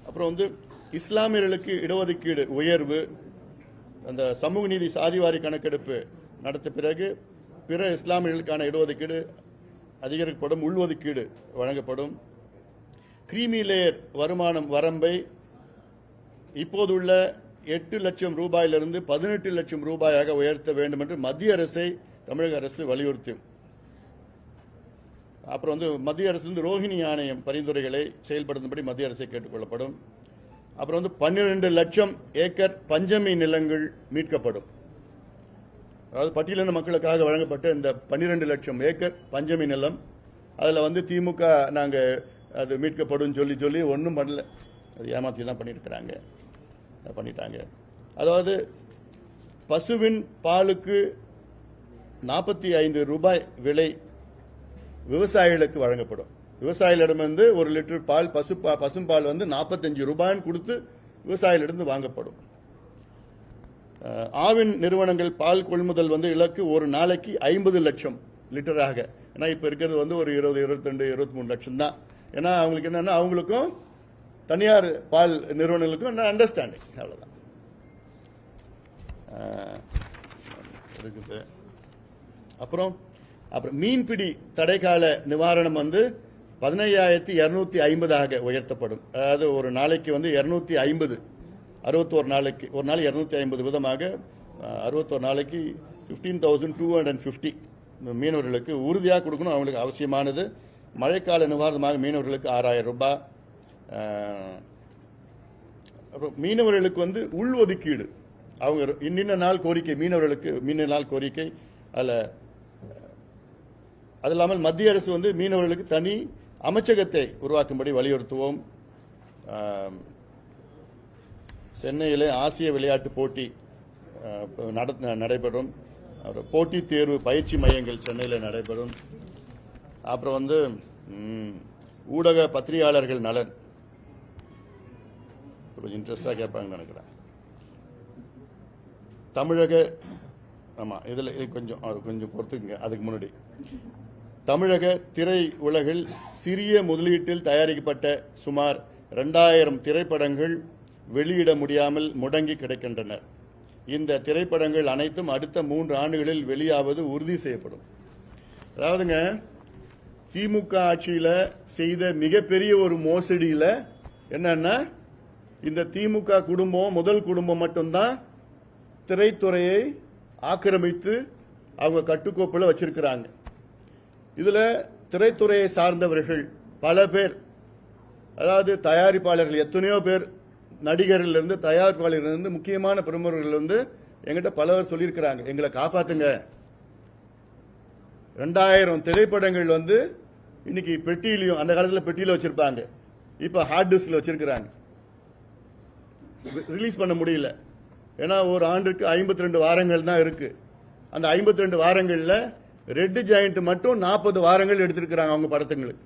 அப்புறம் வந்து இஸ்லாமியர்களுக்கு இடஒதுக்கீடு உயர்வு. அந்த சமூக நீதி சாதிவாரி கணக்கெடுப்பு நடத்த பிறகு பிற இஸ்லாமியர்களுக்கான இடஒதுக்கீடு அதிகரிக்கப்படும், உள்ஒதுக்கீடு வழங்கப்படும். கிரீமி லேயர் வருமானம் வரம்பை இப்போதுள்ள 8 லட்சம் ரூபாயிலிருந்து 18 லட்சம் ரூபாயாக உயர்த்த வேண்டும் என்று மத்திய அரசை தமிழக அரசு வலியுறுத்தும். அப்புறம் வந்து மத்திய அரசு ரோஹிணி ஆணையம் பரிந்துரைகளை செயல்படுத்தும்படி மத்திய அரசை கேட்டுக் கொள்ளப்படும். அப்புறம் வந்து 12 லட்சம் ஏக்கர் பஞ்சமி நிலங்கள் மீட்கப்படும். அதாவது பட்டியலின மக்களுக்காக வழங்கப்பட்ட இந்த 12 லட்சம் ஏக்கர் பஞ்சமி நிலம், அதில் வந்து திமுக நாங்கள் அது மீட்கப்படும் சொல்லி ஒன்றும் பண்ணல. அது ஏமாத்தி தான் பண்ணிட்டாங்க. அதாவது பசுவின் பாலுக்கு 45 ரூபாய் விலை விவசாயிகளுக்கு வழங்கப்படும். விவசாயிகளிடமிருந்து 1 லிட்டர் பால் பசும்பால் 45 ரூபாய்னு கொடுத்து விவசாயிகளிடம் வாங்கப்படும். ஆவின் நிறுவனங்கள் பால் கொள்முதல் இலக்கு ஒரு நாளைக்கு 50 லட்சம் லிட்டராக. ஏன்னா இப்ப இருக்கிறது ஒரு 20, 22, 23 லட்சம் தான். ஏன்னா அவங்களுக்கு என்னன்னா அவங்களுக்கும் தனியார் பால் நிறுவனங்களுக்கும் அண்டர்ஸ்டாண்டிங் அவ்வளவுதான் இருக்குது. அப்புறம் மீன்பிடி தடைக்கால நிவாரணம் 15,250 உயர்த்தப்படும். அதாவது ஒரு நாளைக்கு 250, 61 நாளைக்கு, ஒரு நாள் 250 விதமாக 61 நாளைக்கு 15,250 மீனவர்களுக்கு உறுதியாக கொடுக்கணும். அவங்களுக்கு அவசியமானது. மழைக்கால நிவாரணமாக மீனவர்களுக்கு 6,000 ரூபாய். அப்புறம் மீனவர்களுக்கு உள் ஒதுக்கீடு, அவங்க இன்னின்ன நாள் கோரிக்கை, மீனவர்களுக்கு மீன நாள் கோரிக்கை. அதில் அது இல்லாமல் மத்திய அரசு மீனவர்களுக்கு தனி அமைச்சகத்தை உருவாக்கும்படி வலியுறுத்துவோம். சென்னையில் ஆசிய விளையாட்டு போட்டி நடைபெறும். போட்டி தேர்வு பயிற்சி மையங்கள் சென்னையில் நடைபெறும். அப்புறம் ஊடக பத்திரிகையாளர்கள் நலன் கொஞ்சம் இன்ட்ரெஸ்டாக கேட்பாங்கன்னு நினைக்கிறேன். தமிழக இதில் கொஞ்சம் பொறுத்துக்குங்க. அதுக்கு முன்னாடி தமிழக திரை உலகில் சிறிய முதலீட்டில் தயாரிக்கப்பட்ட சுமார் 2000 திரைப்படங்கள் வெளியிட முடியாமல் முடங்கி கிடக்கின்றன. இந்த திரைப்படங்கள் அனைத்தும் அடுத்த 3 ஆண்டுகளில் வெளியாவது உறுதி செய்யப்படும். அதாவதுங்க, திமுக ஆட்சியில செய்த மிகப்பெரிய ஒரு மோசடியில என்னன்னா, இந்த திமுக குடும்பம், முதல் குடும்பம் மட்டும்தான் திரைத்துறையை ஆக்கிரமித்து அவங்க கட்டுக்கோப்புல வச்சிருக்கிறாங்க. இதுல திரைத்துறையை சார்ந்தவர்கள் பல பேர், அதாவது தயாரிப்பாளர்கள் எத்தனையோ பேர், நடிகர்கள் இருந்து தயாரிப்பாளர்கள் இருந்து முக்கியமான பிரமுகர்கள் எங்கிட்ட பலவர் சொல்லியிருக்கிறாங்க, எங்களை காப்பாத்துங்க. 2000 திரைப்படங்கள் இன்னைக்கு பெட்டியிலையும், அந்த காலத்தில் பெட்டியில வச்சிருப்பாங்க, இப்ப ஹார்ட் டிஸ்க்ல வச்சிருக்கிறாங்க. ரிலீஸ் பண்ண முடியல. ஏன்னா ஒரு ஆண்டுக்கு 52 வாரங்கள் தான் இருக்கு. அந்த 52 வாரங்கள்ல ரெட் ஜெயண்ட் மட்டும் 40 வாரங்கள் எடுத்திருக்கிறாங்க அவங்க படத்துங்களுக்கு.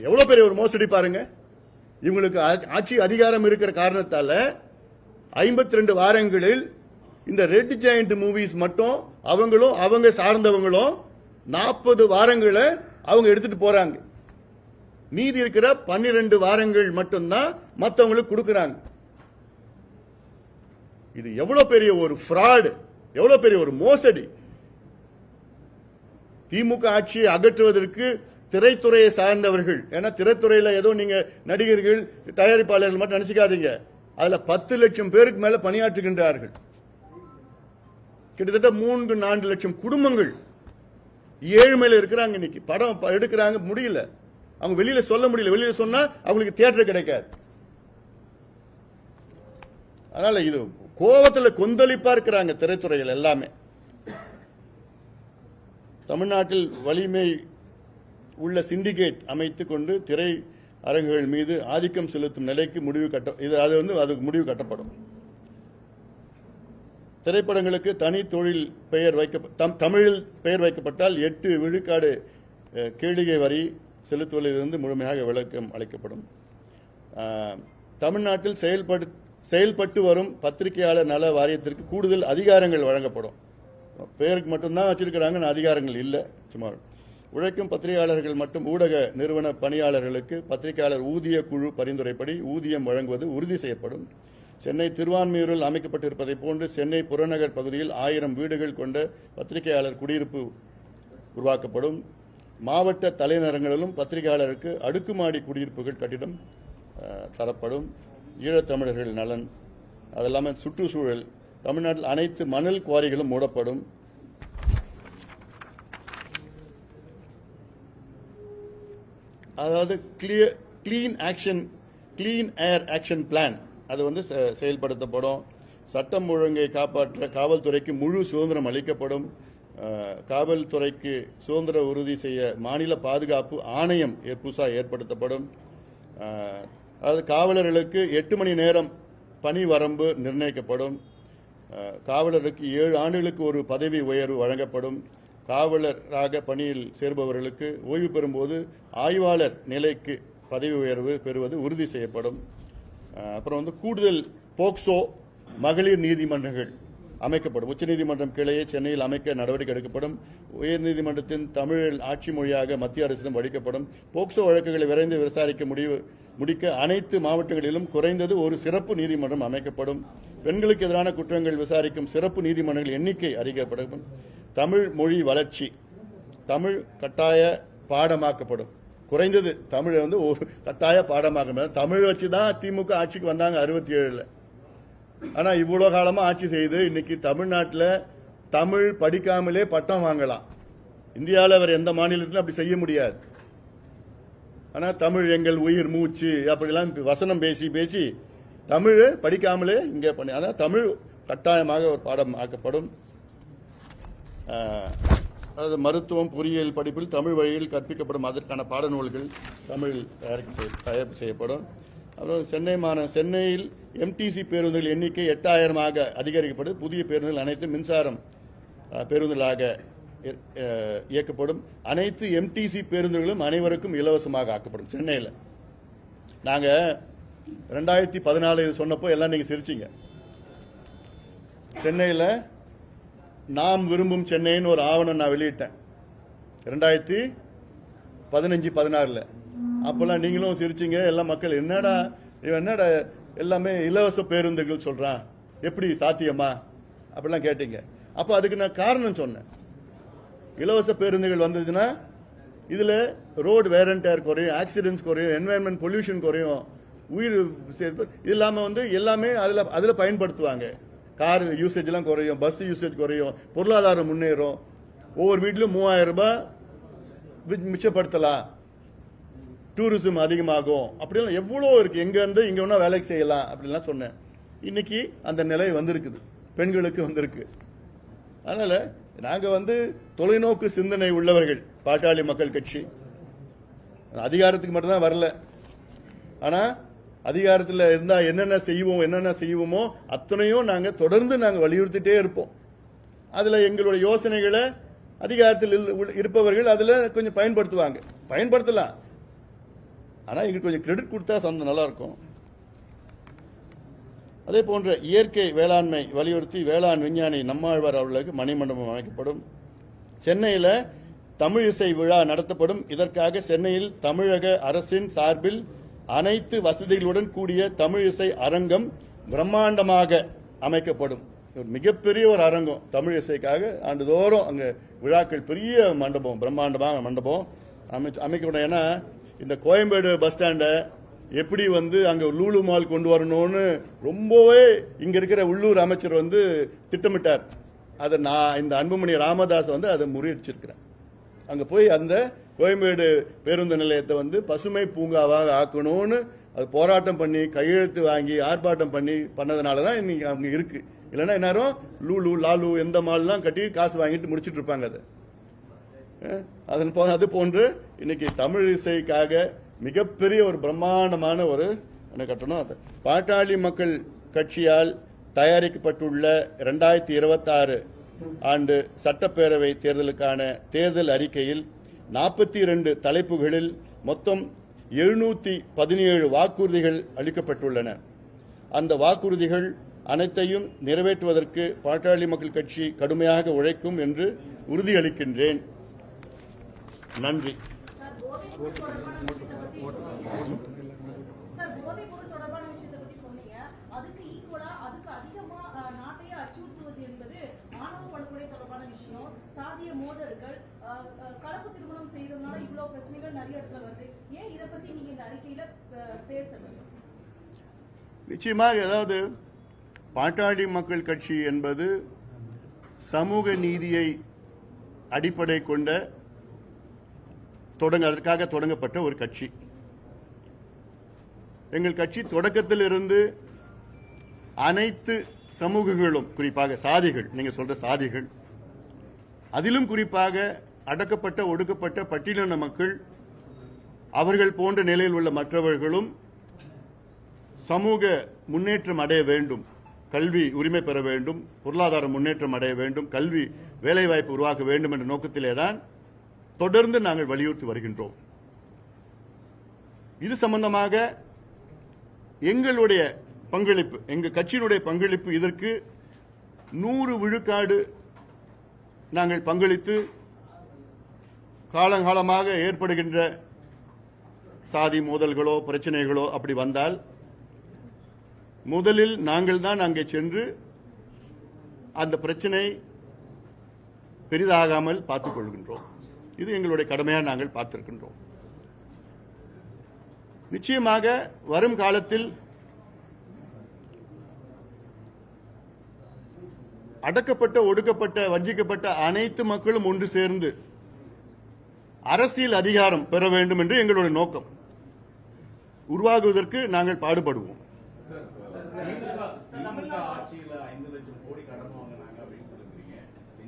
எவ்வளவு பெரிய ஒரு மோசடி பாருங்க. இவங்களுக்கு ஆட்சி அதிகாரம் இருக்கிற காரணத்தால 52 வாரங்களில் இந்த ரெட் ஜெயண்ட் மூவிஸ் மட்டும் அவங்களும் அவங்க சார்ந்தவங்களும் 40 வாரங்களை அவங்க எடுத்துட்டு போறாங்க. மீதி இருக்கிற 12 வாரங்கள் மட்டும்தான் மற்றவங்களுக்கு கொடுக்கறாங்க. இது எவ்வளவு பெரிய ஒரு ஃப்ராட், எவ்வளவு பெரிய ஒரு மோசடி. திமுக ஆட்சியை அகற்றுவதற்கு திரைத்துறையை சார்ந்தவர்கள், ஏன்னா திரைத்துறையில ஏதோ நீங்க நடிகர்கள் தயாரிப்பாளர்கள் மட்டும் நினைச்சுக்காதீங்க, அதுல 10 லட்சம் பேருக்கு மேல பணியாற்றுகின்றார்கள். கிட்டத்தட்ட 3-4 லட்சம் குடும்பங்கள் ஏழ்மையில இருக்கிறாங்க. இன்னைக்கு படம் எடுக்கிறாங்க, முடியல, அவங்க வெளியில சொல்ல முடியல. வெளியில சொன்னா அவங்களுக்கு தியேட்டர் கிடைக்காது. அதனால இது கோவத்துல கொந்தளிப்பா இருக்கிறாங்க திரைத்துறையில் எல்லாமே. தமிழ்நாட்டில் வலிமை உள்ள சிண்டிகேட் அமைத்துக் கொண்டு திரை அரங்குகள் மீது ஆதிக்கம் செலுத்தும் நிலைக்கு அதுக்கு முடிவு கட்டப்படும். திரைப்படங்களுக்கு தனி தொழில் பெயர் தமிழில் பெயர் வைக்கப்பட்டால் 8 விழுக்காடு கேளிகை வரி செலுத்துவதிலிருந்து முழுமையாக விலக்கம் அளிக்கப்படும். தமிழ்நாட்டில் செயல்பட்டு வரும் பத்திரிகையாளர் நல வாரியத்திற்கு கூடுதல் அதிகாரங்கள் வழங்கப்படும். பெயருக்கு மட்டும்தான் வச்சிருக்கிறாங்க, அதிகாரங்கள் இல்லை. சுமார் உழைக்கும் பத்திரிகையாளர்கள் மற்றும் ஊடக நிறுவன பணியாளர்களுக்கு பத்திரிகையாளர் ஊதிய குழு பரிந்துரைப்படி ஊதியம் வழங்குவது உறுதி செய்யப்படும். சென்னை திருவான்மியூரில் அமைக்கப்பட்டிருப்பதை போன்று சென்னை புறநகர் பகுதியில் 1000 வீடுகள் கொண்ட பத்திரிகையாளர் குடியிருப்பு உருவாக்கப்படும். மாவட்ட தலைநகரங்களிலும் பத்திரிகையாளருக்கு அடுக்குமாடி குடியிருப்புகள் கட்டிடம் தரப்படும். ஈழத்தமிழர்கள் நலன், அது இல்லாமல் சுற்றுச்சூழல், தமிழ்நாட்டில் அனைத்து மணல் குவாரிகளும் மூடப்படும். அதாவது கிளீன் ஏர் ஆக்ஷன் பிளான் அது செயல்படுத்தப்படும். சட்டம் ஒழுங்கை காப்பாற்ற காவல்துறைக்கு முழு சுதந்திரம் அளிக்கப்படும். காவல்துறைக்கு சுதந்திர உறுதி செய்ய மாநில பாதுகாப்பு ஆணையம் புதுசாக ஏற்படுத்தப்படும். அதாவது காவலர்களுக்கு 8 மணி நேரம் பணி வரம்பு நிர்ணயிக்கப்படும். காவலருக்கு 7 ஆண்டுகளுக்கு ஒரு பதவி உயர்வு வழங்கப்படும். காவலராக பணியில் சேர்பவர்களுக்கு ஓய்வு பெறும்போது ஆய்வாளர் நிலைக்கு பதவி உயர்வு பெறுவது உறுதி செய்யப்படும். அப்புறம் கூடுதல் போக்சோ மகளிர் நீதிமன்றங்கள் அமைக்கப்படும். உச்சநீதிமன்றம் கிளையை சென்னையில் அமைக்க நடவடிக்கை எடுக்கப்படும். உயர்நீதிமன்றத்தின் தமிழ் ஆட்சி மொழியாக மத்திய அரசிடம் அளிக்கப்படும். போக்சோ வழக்குகளை விரைந்து விசாரிக்க முடிக்க அனைத்து மாவட்டங்களிலும் குறைந்தது ஒரு சிறப்பு நீதிமன்றம் அமைக்கப்படும். பெண்களுக்கு எதிரான குற்றங்கள் விசாரிக்கும் சிறப்பு நீதிமன்றங்கள் எண்ணிக்கை அதிகரிக்கப்படும். தமிழ் மொழி வளர்ச்சி, தமிழ் கட்டாய பாடமாக்கப்படும். குறைந்தது தமிழ் ஒரு கட்டாய பாடமாக்க. தமிழ் வச்சு தான் திமுக ஆட்சிக்கு வந்தாங்க 67. ஆனா இவ்வளவு காலமா ஆட்சி செய்து இன்னைக்கு தமிழ்நாட்டில் தமிழ் படிக்காமலே பட்டம் வாங்கலாம். இந்தியாவில் வேற எந்த மாநிலத்திலும் அப்படி செய்ய முடியாது. ஆனா தமிழ் எங்கள் உயிர் மூச்சு அப்படிலாம் வசனம் பேசி பேசி தமிழ் படிக்காமலே இங்கே பண்ணி, அதான் தமிழ் கட்டாயமாக ஒரு பாடம் ஆக்கப்படும். அதாவது மருத்துவம் பொறியியல் படிப்பில் தமிழ் வழியில் கற்பிக்கப்படும். அதற்கான பாடநூல்கள் தமிழில் தயாரிப்பு செய்யப்படும். அப்புறம் சென்னையில் எம்டிசி பேருந்துகள் எண்ணிக்கை 8000 அதிகரிக்கப்படும். புதிய பேருந்துகள் அனைத்து மின்சாரம் பேருந்துகளாக இயக்கப்படும். அனைத்து எம்டிசி பேருந்துகளும் அனைவருக்கும் இலவசமாக ஆக்கப்படும். சென்னையில் நாங்க 2014 சொன்னப்போ எல்லாம் நீங்க சிரிச்சீங்க. சென்னையில் நாம் விரும்பும் சென்னைன்னு ஒரு ஆவணம் நான் வெளியிட்டேன் 2015-16. அப்பெல்லாம் நீங்களும் சிரிச்சீங்க. எல்லா மக்கள் என்னடா எல்லாமே இலவச பேருந்துகள் சொல்றான், எப்படி சாத்தியமா அப்படிலாம் கேட்டீங்க. அப்ப அதுக்கு நான் காரணம் சொன்னேன். இலவச பேருந்துகள் வந்ததுன்னா இதுல ரோடு வேர் அண்ட் டயர் குறையும், ஆக்சிடென்ட்ஸ் குறையும், என்வாயன்மெண்ட் பொல்யூஷன் குறையும், உயிர் இது இல்லாம எல்லாமே அதுல பயன்படுத்துவாங்க. கார் யூசேஜ் எல்லாம் குறையும், பஸ் யூசேஜ் குறையும், பொருளாதாரம் முன்னேறும், ஒவ்வொரு வீட்டிலும் 3000 ரூபாய் மிச்சப்படுத்தலாம், டூரிசம் அதிகமாகும். அப்படிலாம் எவ்வளோ இருக்கு. எங்க இருந்து இங்க ஒன்னா வேலைக்கு செய்யலாம் அப்படிலாம் சொன்னேன். இன்னைக்கு அந்த நிலை வந்திருக்குது, பெண்களுக்கு வந்திருக்கு. அதனால நாங்க தொலைநோக்கு சிந்தனை உள்ளவர்கள். பாட்டாளி மக்கள் கட்சி அதிகாரத்துக்கு மட்டும்தான் வரல. ஆனா அதிகாரத்தில் இருந்தா என்னென்ன செய்வோமோ அத்தனையும் நாங்க தொடர்ந்து வலியுறுத்திட்டே இருப்போம். அதுல எங்களுடைய யோசனைகளை அதிகாரத்தில் இருப்பவர்கள் அதுல கொஞ்சம் பயன்படுத்தலாம். ஆனா எங்களுக்கு கொஞ்சம் கிரெடிட் கொடுத்தா நல்லா இருக்கும். அதே போன்ற இயற்கை வேளாண்மை வலியுறுத்தி வேளாண் விஞ்ஞானி நம்மாழ்வார் அவர்களுக்கு மணிமண்டபம் அமைக்கப்படும். சென்னையில் தமிழ் இசை விழா நடத்தப்படும். இதற்காக சென்னையில் தமிழக அரசின் சார்பில் அனைத்து வசதிகளுடன் கூடிய தமிழ் இசை அரங்கம் பிரம்மாண்டமாக அமைக்கப்படும். ஒரு மிகப்பெரிய ஒரு அரங்கம் தமிழ் இசைக்காக ஆண்டுதோறும் அங்க விழாக்கள், பெரிய மண்டபம், பிரம்மாண்டமான மண்டபம் அமைக்கப்படும். ஏன்னா இந்த கோயம்பேடு பஸ் ஸ்டாண்டை எப்படி அங்க லூலு மால் கொண்டு வரணும்னு ரொம்பவே இங்க இருக்கிற உள்ளூர் அமைச்சர் திட்டமிட்டார். அதை நான் இந்த அன்புமணி ராமதாஸ் அதை முறியடிச்சிருக்கிறேன். அங்க போய் அந்த கோயம்பேடு பேருந்து நிலையத்தை பசுமை பூங்காவாக ஆக்கணும்னு அது போராட்டம் பண்ணி கையெழுத்து வாங்கி ஆர்ப்பாட்டம் பண்ணதுனாலதான் இன்னைக்கு அங்க இருக்கு. இல்லைன்னா எல்லாரும் லூலு லாலு எந்த மால்லாம் கட்டி காசு வாங்கிட்டு முடிச்சிட்டு இருப்பாங்க. அது போன்று இன்னைக்கு தமிழ் இசைக்காக மிகப்பெரிய ஒரு பிரம்மாண்டமான ஒரு கட்டணம். பாட்டாளி மக்கள் கட்சியால் தயாரிக்கப்பட்டுள்ள 2026 ஆண்டு சட்டப்பேரவை தேர்தலுக்கான தேர்தல் அறிக்கையில் 42 தலைப்புகளில் மொத்தம் 717 வாக்குறுதிகள் அளிக்கப்பட்டுள்ளன. அந்த வாக்குறுதிகள் அனைத்தையும் நிறைவேற்றுவதற்கு பாட்டாளி மக்கள் கட்சி கடுமையாக உழைக்கும் என்று உறுதியளிக்கின்றேன். நன்றி. சாதிய மோதல்கள், கலப்பு திருமணம் செய்யறதுனால இவ்வளவு பிரச்சனைகள் நிறைய இடத்துல வருது. ஏன் இதை பத்தி நீங்க இந்த அறிக்கையில பேசணும்? நிச்சயமாக, அதாவது பாட்டாளி மக்கள் கட்சி என்பது சமூக நீதியை அடிப்படை கொண்ட அதற்காக தொடங்கப்பட்ட ஒரு கட்சி. எங்கள் கட்சி தொடக்கத்தில் இருந்து அனைத்து சமூகங்களும், குறிப்பாக சாதிகள், நீங்க சொல்ற சாதிகள், அதிலும் குறிப்பாக அடக்கப்பட்ட ஒடுக்கப்பட்ட பட்டியலின மக்கள், அவர்கள் போன்ற நிலையில் உள்ள மற்றவர்களும் சமூக முன்னேற்றம் அடைய வேண்டும் கல்வி உரிமை பெற வேண்டும், பொருளாதார முன்னேற்றம் அடைய வேண்டும், கல்வி வேலைவாய்ப்பு உருவாக்க வேண்டும் என்ற நோக்கத்திலே தான் தொடர்ந்து நாங்கள் வலியுறுத்தி வருகின்றோம். இது சம்பந்தமாக எங்களுடைய பங்களிப்பு, எங்கள் கட்சியினுடைய பங்களிப்பு இதற்கு 100 விழுக்காடு நாங்கள் பங்களித்து காலங்காலமாக ஏற்படுகின்ற சாதி மோதல்களோ பிரச்சனைகளோ அப்படி வந்தால் முதலில் நாங்கள் தான் அங்கே சென்று அந்த பிரச்சனை பெரிதாகாமல் பார்த்துக் கொள்கின்றோம். இது எங்களுடைய கடமையாக நாங்கள் பார்த்திருக்கின்றோம். நிச்சயமாக வரும் காலத்தில் அடக்கப்பட்ட, ஒடுக்கப்பட்ட, வஞ்சிக்கப்பட்ட அனைத்து மக்களும் ஒன்று சேர்ந்து அரசியல் அதிகாரம் பெற வேண்டும் என்று எங்களுடைய நோக்கம். உருவாகுவதற்கு நாங்கள் பாடுபடுவோம். ஆட்சியில் 5 லட்சம் கோடி கடன் வாங்கினாங்க அப்படின்னு சொல்லுறீங்க.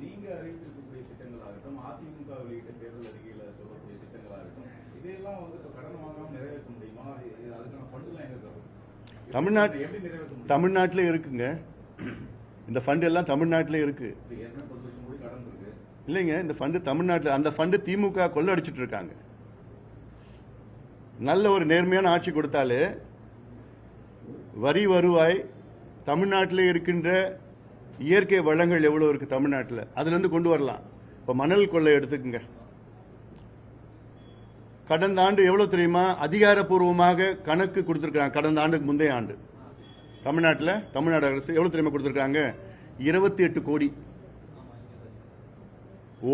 நீங்க அறிவித்திருக்கக்கூடிய திட்டங்களாகட்டும், அதிமுக வெளியிட்ட தேர்தல் அறிக்கையில சொல்லக்கூடிய திட்டங்களாகட்டும், இதையெல்லாம் கடன் வாங்காம நிறைவேற்ற முடியுமா? அதுக்கான ஃபண்ட்லாம் எங்க எப்படி நிறைவேற்ற முடியும்? தமிழ்நாட்டிலே இருக்குங்க. இந்த ஃபண்ட் எல்லாம் தமிழ்நாட்டிலே இருக்கு. ஏற்கனவே 10 லட்சம் கோடி கடன் இருக்கு இல்லைங்க. இந்த ஃபண்ட் தமிழ்நாட்டில், அந்த ஃபண்ட் திமுக கொள்ளடிச்சிட்டு இருக்காங்க. நல்ல ஒரு நேர்மையான ஆட்சி கொடுத்தாலே வரி வருவாய் தமிழ்நாட்டிலே இருக்கின்ற இயற்கை வளங்கள் எவ்வளவு இருக்கு தமிழ்நாட்டில், அதுல இருந்து கொண்டு வரலாம். இப்ப மணல் கொள்ளை எடுத்துக்கங்க. கடந்த ஆண்டு எவ்வளவு தெரியுமா? அதிகாரப்பூர்வமாக கணக்கு கொடுத்திருக்காங்க. கடந்த ஆண்டுக்கு முந்தைய ஆண்டு தமிழ்நாட்டில் தமிழ்நாடு அரசு எவ்வளவு தெரியுமா கொடுத்திருக்காங்க? 28 கோடி.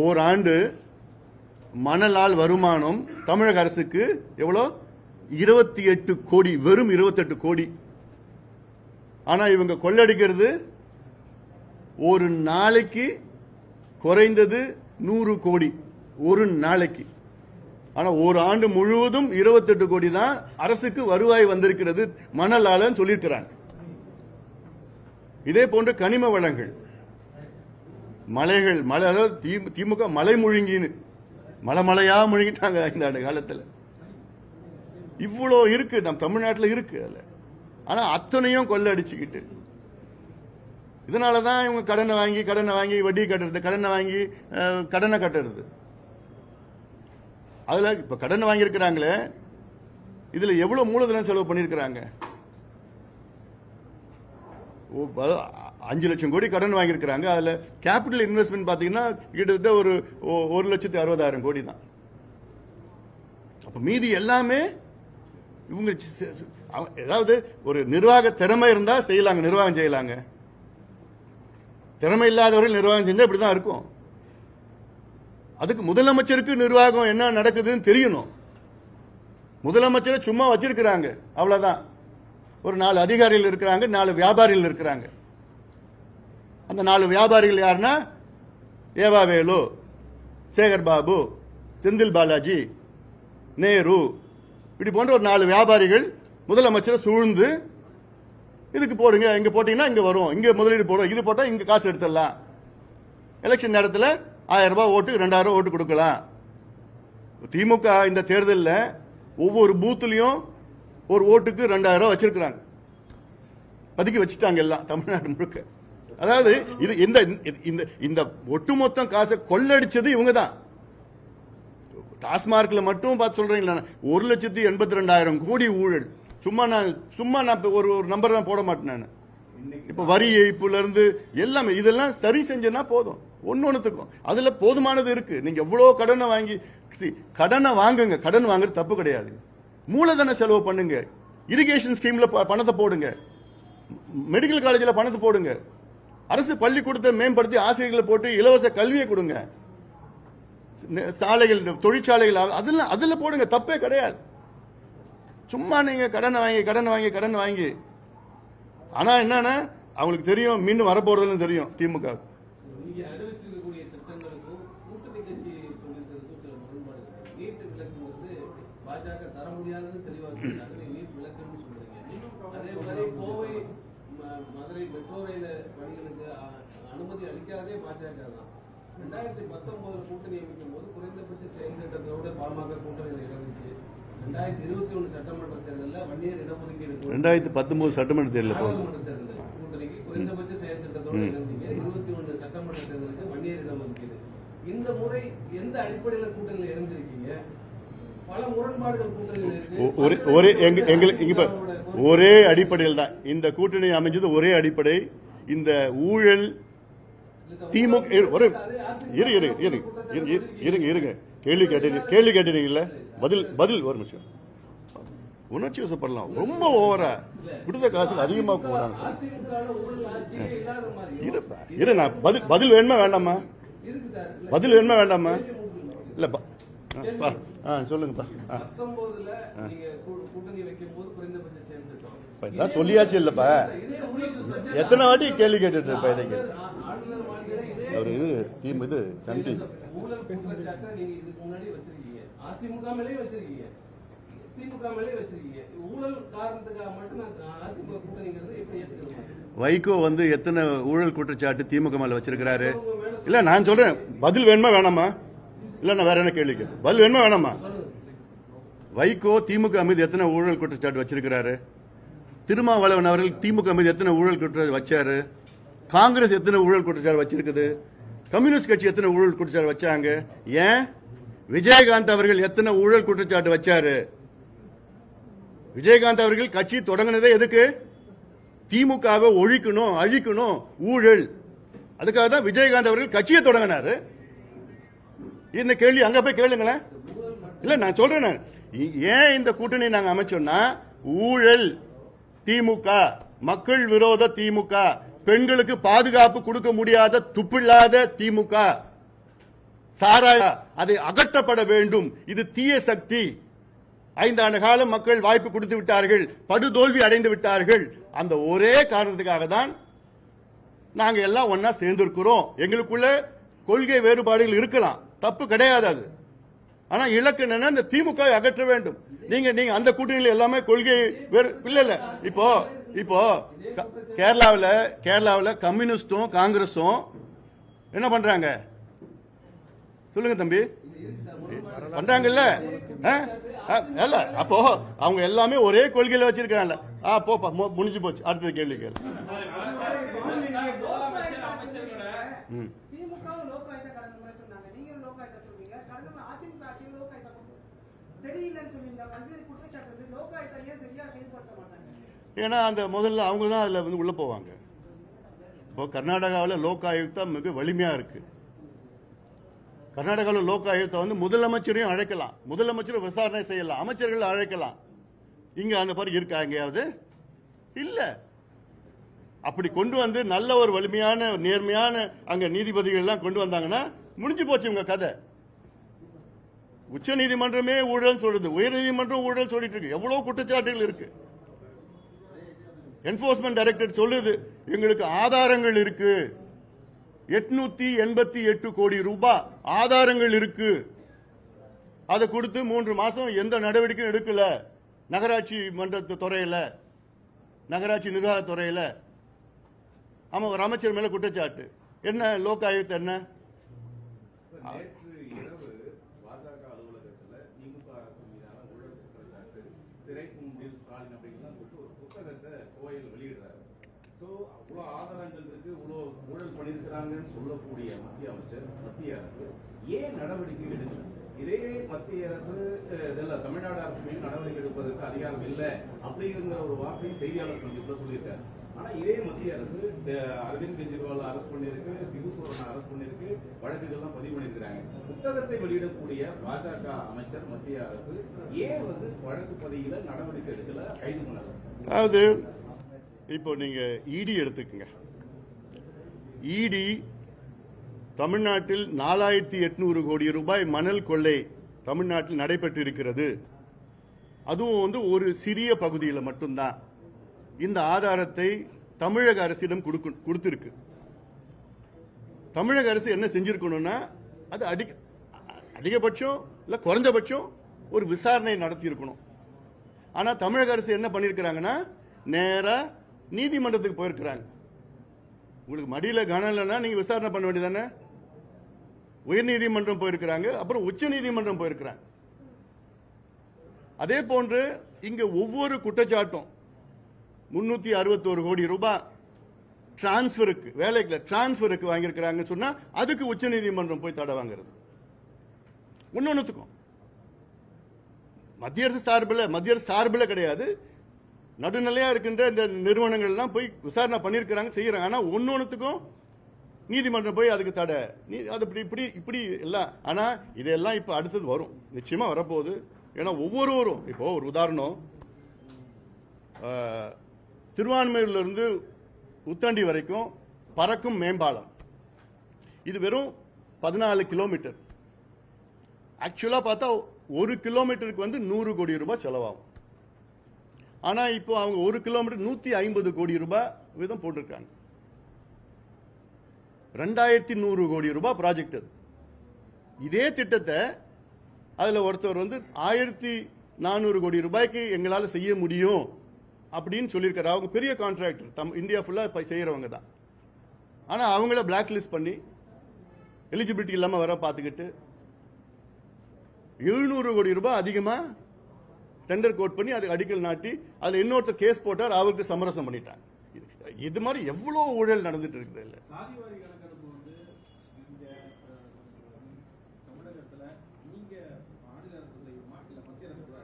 ஓராண்டு மணலால் வருமானம் தமிழக அரசுக்கு எவ்வளோ? 28 கோடி. வெறும் 28 கோடி. ஆனா இவங்க கொள்ளடிக்கிறது ஒரு நாளைக்கு குறைந்தது 100 கோடி ஒரு நாளைக்கு. ஆனா ஒரு ஆண்டு முழுவதும் 28 கோடி தான் அரசுக்கு வருவாய் வந்திருக்கிறது மணலால சொல்லியிருக்கிறாங்க. இதே போன்று கனிம வளங்கள், மலைகள், மலை, அதாவது திமுக மலை முழுங்கின்னு மலையா முழுங்கிட்டாங்க இந்த காலத்தில். இவ்வளோ இருக்கு நம் தமிழ்நாட்டில் இருக்கு. அதுல ஆனா அத்தனையும் கொள்ள அடிச்சுக்கிட்டு, இதனாலதான் இவங்க கடனை வாங்கி வட்டி கட்டுறது, கடனை கட்டுறது. அதுல இப்ப கடனை வாங்கியிருக்கிறாங்களே, இதுல எவ்வளவு மூலதனம் செலவு பண்ணிருக்கிறாங்க? 5 லட்சம் கோடி கடன் வாங்கியிருக்கிறாங்க. அதுல கேபிட்டல் இன்வெஸ்ட்மெண்ட் பாத்தீங்கன்னா கிட்டத்தட்ட ஒரு 1,60,000 கோடி தான். அப்ப மீதி எல்லாமே இவங்க ஏதாவது ஒரு நிர்வாக திறமை இருந்தா செய்யலாங்க, நிர்வாகம் செய்யலாங்க. திறமை இல்லாதவர்கள் நிர்வாகம் செஞ்சா இப்படிதான் இருக்கும். அதுக்கு முதலமைச்சருக்கு நிர்வாகம் என்ன நடக்குதுன்னு தெரியணும். முதலமைச்சரை சும்மா வச்சிருக்கிறாங்க, அவ்வளவுதான். ஒரு 4 அதிகாரிகள் இருக்கிறாங்க, 4 வியாபாரிகள் இருக்கிறாங்க. அந்த 4 வியாபாரிகள் யாருன்னா ஏவாவேலு, சேகர் பாபு, செந்தில் பாலாஜி, நேரு, இப்படி போன்ற ஒரு 4 வியாபாரிகள் முதலமைச்சரை சூழ்ந்து இதுக்கு போடுங்க, இங்க போட்டீங்கன்னா இங்க வரும், இங்க முதலீடு போடும், இது போட்டா இங்க காசு எடுத்துடலாம், எலெக்ஷன் நேரத்தில் 1000 ரூபாய் ஓட்டு 2000 ஓட்டு கொடுக்கலாம். திமுக இந்த தேர்தலில் ஒவ்வொரு பூத்துலயும் ஒரு ஓட்டுக்கு 2000 வச்சிருக்கிறாங்க, பதுக்கி வச்சுட்டாங்க எல்லாம் தமிழ்நாடு முழுக்க. அதாவது இது இந்த ஒட்டுமொத்த காசை கொள்ளடிச்சது இவங்க தான். டாஸ்மார்க்ல மட்டும் பார்த்து சொல்றீங்களா, 1,82,000 கோடி ஊழல். சும்மா நான் ஒரு நம்பர் தான் போட மாட்டேன் நான். இப்ப வரி ஏய்ப்புல இருந்து எல்லாமே இதெல்லாம் சரி செஞ்சனா போதும். ஒன்னொன்னுத்துக்கும் அதுல போதுமானது இருக்கு. நீங்க எவ்வளவு கடனை வாங்குங்க, கடன் வாங்குறது தப்பு கிடையாது. மூலதன செலவு பண்ணுங்க, இரிகேஷன் ஸ்கீம்ல பணத்தை போடுங்க, மெடிக்கல் காலேஜில் பணத்தை போடுங்க, அரசு பள்ளிக்கூடத்தை மேம்படுத்தி ஆசிரியர்களை போட்டு இலவச கல்வியை கொடுங்க, சாலைகள், தொழிற்சாலைகள் அதுல போடுங்க, தப்பே கிடையாது. சும்மா நீங்க கடன் வாங்கி ஆனா என்னன்னா அவங்களுக்கு தெரியும் மீண்டும் வரப்போறதுன்னு தெரியும். திமுக அறிவிச்சிருக்கக்கூடிய திட்டங்களுக்கும் கூட்டணி கட்சி சொல்லிருக்கிறதுக்கும் சில முரண்பாடு. நீட் விலக்கு பாஜக தர முடியாதுன்னு தெளிவா சொல்றாங்க. நீட் விலக்குன்னு சொல்றீங்க. அதே மாதிரி கோவை மதுரை மெட்ரோ ரயில் பணிகளுக்கு அனுமதி அளிக்காதே பாஜக தான். 2019 கூட்டணி அமைக்கும் போது குறைந்தபட்ச செயல் திட்டத்தோட பாமக கூட்டணி இருந்துச்சு. 2021 சட்டமன்ற தேர்தலில் வன்னியர் இடஒதுக்கீடு 2019 சட்டமன்ற தேர்தலில் கூட்டணிக்கு குறைந்தபட்ச செயல் திட்டத்தோட இருந்தீங்க. 21 சட்டமன்ற தேர்தலுக்கு வன்னியரிடம் இருக்குது. இந்த முறை எந்த அடிப்படையில கூட்டணியில் இணைந்திருக்கீங்க? பல முரண்பாடுகள் கூட்டணியில் இருக்கு. ஒரே அடிப்படையில் தான் இந்த கூட்டணி அமைஞ்சது. ஒரே அடிப்படை. இந்த ஊழல் திமுக இருங்க கேள்வி கேட்டீங்கல்ல, பதில் ஒரு நிமிஷம். உணர்ச்சி வசப்படலாம், ரொம்ப ஓவரா கொடுத்த காசு அதிகமா போறாங்க. நான் பதில் வேணுமா வேண்டாமா? பதில் வேணுமா வேண்டாமா? இல்ல சொல்லுங்கப்பா. சொல்லியாச்சு இல்லப்பா, எத்தனை வாட்டி கேள்வி கேட்டுட்டு இருப்ப இதுக்கு ஒரு இது சண்டி. வைகோ வந்து எத்தனை ஊழல் குற்றச்சாட்டு திமுக மேல வச்சிருக்கிறாரு? இல்ல நான் சொல்றேன், பதில் வேணுமா வேணாமா? இல்ல நான் வேற என்ன கேள்வி கேட்க, பதில் வேணுமா வேணாமா? வைகோ திமுக மீது எத்தனை ஊழல் குற்றச்சாட்டு வச்சிருக்கிறாரு? திருமாவளவன் அவர்கள் திமுக மீது எத்தனை ஊழல் குற்றச்சாட்டு வச்சாரு? காங்கிரஸ் எத்தனை ஊழல் குற்றச்சாட்டு வச்சிருக்குது? கம்யூனிஸ்ட் கட்சி எத்தனை ஊழல் குற்றச்சாட்டு வச்சாங்க? ஏன் விஜயகாந்த் அவர்கள் எத்தனை ஊழல் குற்றச்சாட்டு வச்சாரு? விஜயகாந்த் அவர்கள் கட்சி தொடங்கினதே எதுக்கு? திமுகவை ஒழிக்கணும், அழிக்கணும், ஊழல். அதுக்காக தான் விஜயகாந்த் அவர்கள் கட்சியை தொடங்கினாரு. இந்த கேள்வி அங்க போய் கேளுங்களேன். இல்ல நான் சொல்றேன், ஏன் இந்த கூட்டணி நாங்க அமைச்சோம்னா, ஊழல் திமுக, மக்கள் விரோத திமுக, பெண்களுக்கு பாதுகாப்பு கொடுக்க முடியாத துப்பில்லாத திமுக, சாராய அதை அகற்றப்பட வேண்டும். இது தீய சக்தி. 5 ஆண்டு காலம் மக்கள் வாய்ப்பு கொடுத்து விட்டார்கள், படுதோல்வி அடைந்து விட்டார்கள். அந்த ஒரே காரணத்துக்காக தான் நாங்க எல்லாம் ஒன்னா சேர்ந்திருக்கிறோம். எங்களுக்குள்ள கொள்கை வேறுபாடுகள் இருக்கலாம், தப்பு கிடையாது அது. ஆனா இலக்கு என்னன்னா இந்த திமுக அகற்ற வேண்டும். நீங்க அந்த கூட்டணியில் எல்லாமே கொள்கை வேறு இல்ல. இப்போ கேரளாவில் கம்யூனிஸ்டும் காங்கிரஸும் என்ன பண்றாங்க சொல்லுங்க தம்பி, பண்றாங்கல்ல? அப்போ அவங்க எல்லாமே ஒரே கொள்கையில வச்சிருக்காங்கல்ல. போப்பா முடிஞ்சு போச்சு. அடுத்தது கேள்வி கேள்வி. ஏன்னா அந்த முதல்ல அவங்க தான் அதுல வந்து உள்ள போவாங்க. இப்போ கர்நாடகாவில் லோக் ஆயுக்தா மிக வலிமையா இருக்கு. கர்நாடகாவில் லோக் ஆயுக்தா வந்து முதலமைச்சரையும் அழைக்கலாம், முதலமைச்சரும் விசாரணை செய்யலாம், அமைச்சர்கள் அழைக்கலாம். இங்க அந்த மாதிரி இருக்கா எங்கேயாவது? இல்ல. அப்படி கொண்டு வந்து நல்ல ஒரு வலிமையான நேர்மையான அங்க நீதிபதிகள் எல்லாம் கொண்டு வந்தாங்கன்னா முடிஞ்சு போச்சு உங்க கதை. உச்ச நீதிமன்றமே ஊழல் சொல்றது, உயர் நீதிமன்றம் ஊழல் சொல்லிட்டு இருக்கு. எவ்வளவு குற்றச்சாட்டுகள் இருக்கு. என்போர்ஸ்மெண்ட் டைரக்டரேட் சொல்லுது, எங்களுக்கு ஆதாரங்கள் இருக்கு, 888 கோடி ரூபாய் ஆதாரங்கள் இருக்கு. அதை கொடுத்து 3 மாசம் எந்த நடவடிக்கையும் எடுக்கல. நகராட்சி மன்றத்து துறையில, நகராட்சி நிர்வாக துறையில ஆமா ஒரு அமைச்சர் மேல குற்றச்சாட்டு. என்ன லோக் ஆயுக்தா என்ன? நேற்று இரவு பாஜக அலுவலகத்தில் திமுக அரசு மீதான ஊழல் குற்றச்சாட்டு, சிறை கூண்டில் ஸ்டாலின் அப்படிங்கிற ஒரு புத்தகத்தை கோயில் வெளியிடுறாரு. ஸோ அவ்வளோ ஆதாரங்கள் இருக்கு, இவ்வளோ ஊழல் பண்ணியிருக்கிறாங்கன்னு சொல்லக்கூடிய மத்திய அமைச்சர், மத்திய அரசு ஏன் நடவடிக்கை எடுக்கல? இதே மத்திய அரசு தமிழ்நாடு அரசு மீது நடவடிக்கை எடுப்பதற்கு அதிகாரம் இல்லை அப்படிங்கிற ஒரு வார்த்தை செய்தியாளர் சந்திப்பில் சொல்லியிருக்காரு. ஆனா இதே மத்திய அரசு அரவிந்த் கெஜ்ரிவால் அரசு பண்ணிருக்கு, சிபு சோரனை அரசு பண்ணிருக்கு, வழக்குகள்லாம் பதிவு பண்ணிருக்கிறாங்க. புத்தகத்தை வெளியிடக்கூடிய பாஜக அமைச்சர் மத்திய அரசு ஏன் வந்து வழக்கு பதிவுல நடவடிக்கை எடுக்கல, கைது பண்ணல? அதாவது இப்போ நீங்க இடி எடுத்துக்கங்க. இடி தமிழ்நாட்டில் 4800 கோடி ரூபாய் மணல் கொள்ளை தமிழ்நாட்டில் நடைபெற்று இருக்கிறது. அதுவும் வந்து ஒரு சிறிய பகுதியில் மட்டும்தான். இந்த ஆதாரத்தை தமிழக அரசிடம் கொடுத்திருக்கு. தமிழக அரசு என்ன செஞ்சிருக்கணும்னா, அது அதிகபட்சம் இல்ல குறைஞ்சபட்சம் ஒரு விசாரணை நடத்தி இருக்கணும். ஆனா தமிழக அரசு என்ன பண்ணிருக்கிறாங்கன்னா, நேரா நீதிமன்றத்துக்கு போயிருக்கிறாங்க. உங்களுக்கு மடியில கனம் இல்லைன்னா நீங்க விசாரணை பண்ண வேண்டியதானே? உயர்நீதிமன்றம் போயிருக்கிறாங்க, அப்புறம் உச்ச நீதிமன்றம் போயிருக்கிறாங்க. அதே போன்று இங்க ஒவ்வொரு குற்றச்சாட்டும் 361 கோடி ரூபாய் டிரான்ஸ்பருக்கு வேலைக்கு டிரான்ஸ்பருக்கு வாங்கியிருக்கிறாங்கன்னு சொன்னா அதுக்கு உச்சநீதிமன்றம் போய் தடை வாங்குறது. ஒன்னொன்னுத்துக்கும் மத்திய அரசு சார்பில் கிடையாது, நடுநிலையா இருக்கின்ற இந்த நிறுவனங்கள் எல்லாம் போய் விசாரணை பண்ணியிருக்கிறாங்க, செய்யறாங்க. ஆனா ஒன்னொன்னுத்துக்கும் நீதிமன்றம் போய் அதுக்கு தடை, அது இப்படி எல்லாம். ஆனா இதெல்லாம் இப்ப அடுத்தது வரும், நிச்சயமா வரப்போகுது. ஏன்னா ஒவ்வொருவரும் இப்போ ஒரு உதாரணம், திருவான்மையூர்ல இருந்து உத்தண்டி வரைக்கும் பறக்கும் மேம்பாலம், இது வெறும் 14 கிலோமீட்டர். ஆக்சுவலா பார்த்தா 1 கிலோமீட்டருக்கு வந்து 100 கோடி ரூபாய் செலவாகும். ஆனா இப்போ அவங்க 1 கிலோமீட்டர் 150 கோடி ரூபாய் வீதம் போட்டிருக்காங்க. 2100 கோடி ரூபாய் ப்ராஜெக்ட் அது. இதே திட்டத்தை அதுல ஒருத்தர் வந்து 1400 கோடி ரூபாய்க்கு எங்களால செய்ய முடியும் அப்படின்னு சொல்லியிருக்காரு. அவங்க பெரிய கான்ட்ராக்டர், இந்தியா ஃபுல்லா செய்யறவங்க தான். ஆனா அவங்கள பிளாக் லிஸ்ட் பண்ணி எலிஜிபிலிட்டி இல்லாம வர பார்த்துக்கிட்டு 700 கோடி ரூபாய் அதிகமா டெண்டர் கோட் பண்ணி அதுக்கு அடிக்கல் நாட்டி அதுல இன்னொருத்தர் கேஸ் போட்டார், அவருக்கு சமரசம் பண்ணிட்டாங்க. இது மாதிரி எவ்வளவு ஊழல் நடந்துட்டு இருக்குது. இல்ல சாதிவாரி கணக்கெடுப்பு வந்து இங்க தமிழகத்துல நீங்க மாநில அரசுல இல்ல மத்திய அரசு,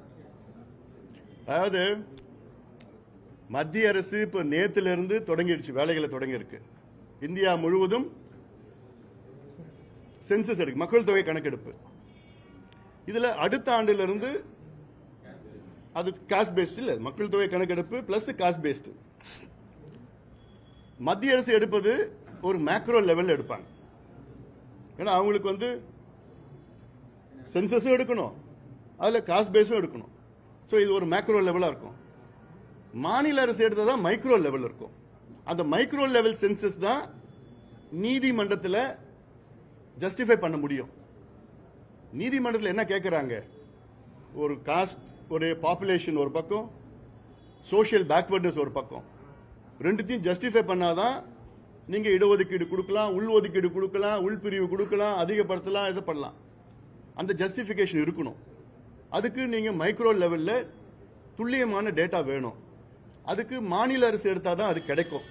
அதாவது மத்திய அரசு இப்ப நேத்துல இருந்து தொடங்கிடுச்சு, வேலைகளை தொடங்கி இருக்கு. இந்தியா முழுவதும் சென்சஸ் எடுக்கு, மக்கள் தொகை கணக்கெடுப்பு. இதுல அடுத்த ஆண்டுல இருந்து அது காஸ்ட் பேஸ்ட் இல்ல, மக்கள் தொகை கணக்கெடுப்பு பிளஸ் காஸ்ட் பேஸ்ட். மத்திய அரசு எடுப்பது ஒரு மேக்ரோ லெவல்ல எடுப்பாங்க. ஏன்னா அவங்களுக்கு வந்து சென்சஸும் எடுக்கணும், அதுல காஸ்ட் பேஸும் எடுக்கணும். சோ இது ஒரு மேக்ரோ லெவலா இருக்கும். மாநில அரசு எடுத்ததா மைக்ரோ லெவல் இருக்கும். அந்த மைக்ரோ லெவல் சென்சஸ் தான் நீதிமன்றத்தில் ஜஸ்டிஃபை பண்ண முடியும். நீதிமன்றத்தில் என்ன கேட்கிறாங்க, ஒரு காஸ்ட், ஒரு பாப்புலேஷன் ஒரு பக்கம், சோஷியல் பேக்வர்ட்னஸ் ஒரு பக்கம், ரெண்டுத்தையும் ஜஸ்டிஃபை பண்ணாதான் நீங்க இடஒதுக்கீடு கொடுக்கலாம், உள் ஒதுக்கீடு கொடுக்கலாம், உள்பிரிவு கொடுக்கலாம், அதிகப்படுத்தலாம், இதை பண்ணலாம். அந்த ஜஸ்டிபிகேஷன் இருக்கணும். அதுக்கு நீங்க மைக்ரோ லெவல்ல துல்லியமான டேட்டா வேணும். அதுக்கு மாநில அரசு எடுத்தாதான் அது கிடைக்கும்.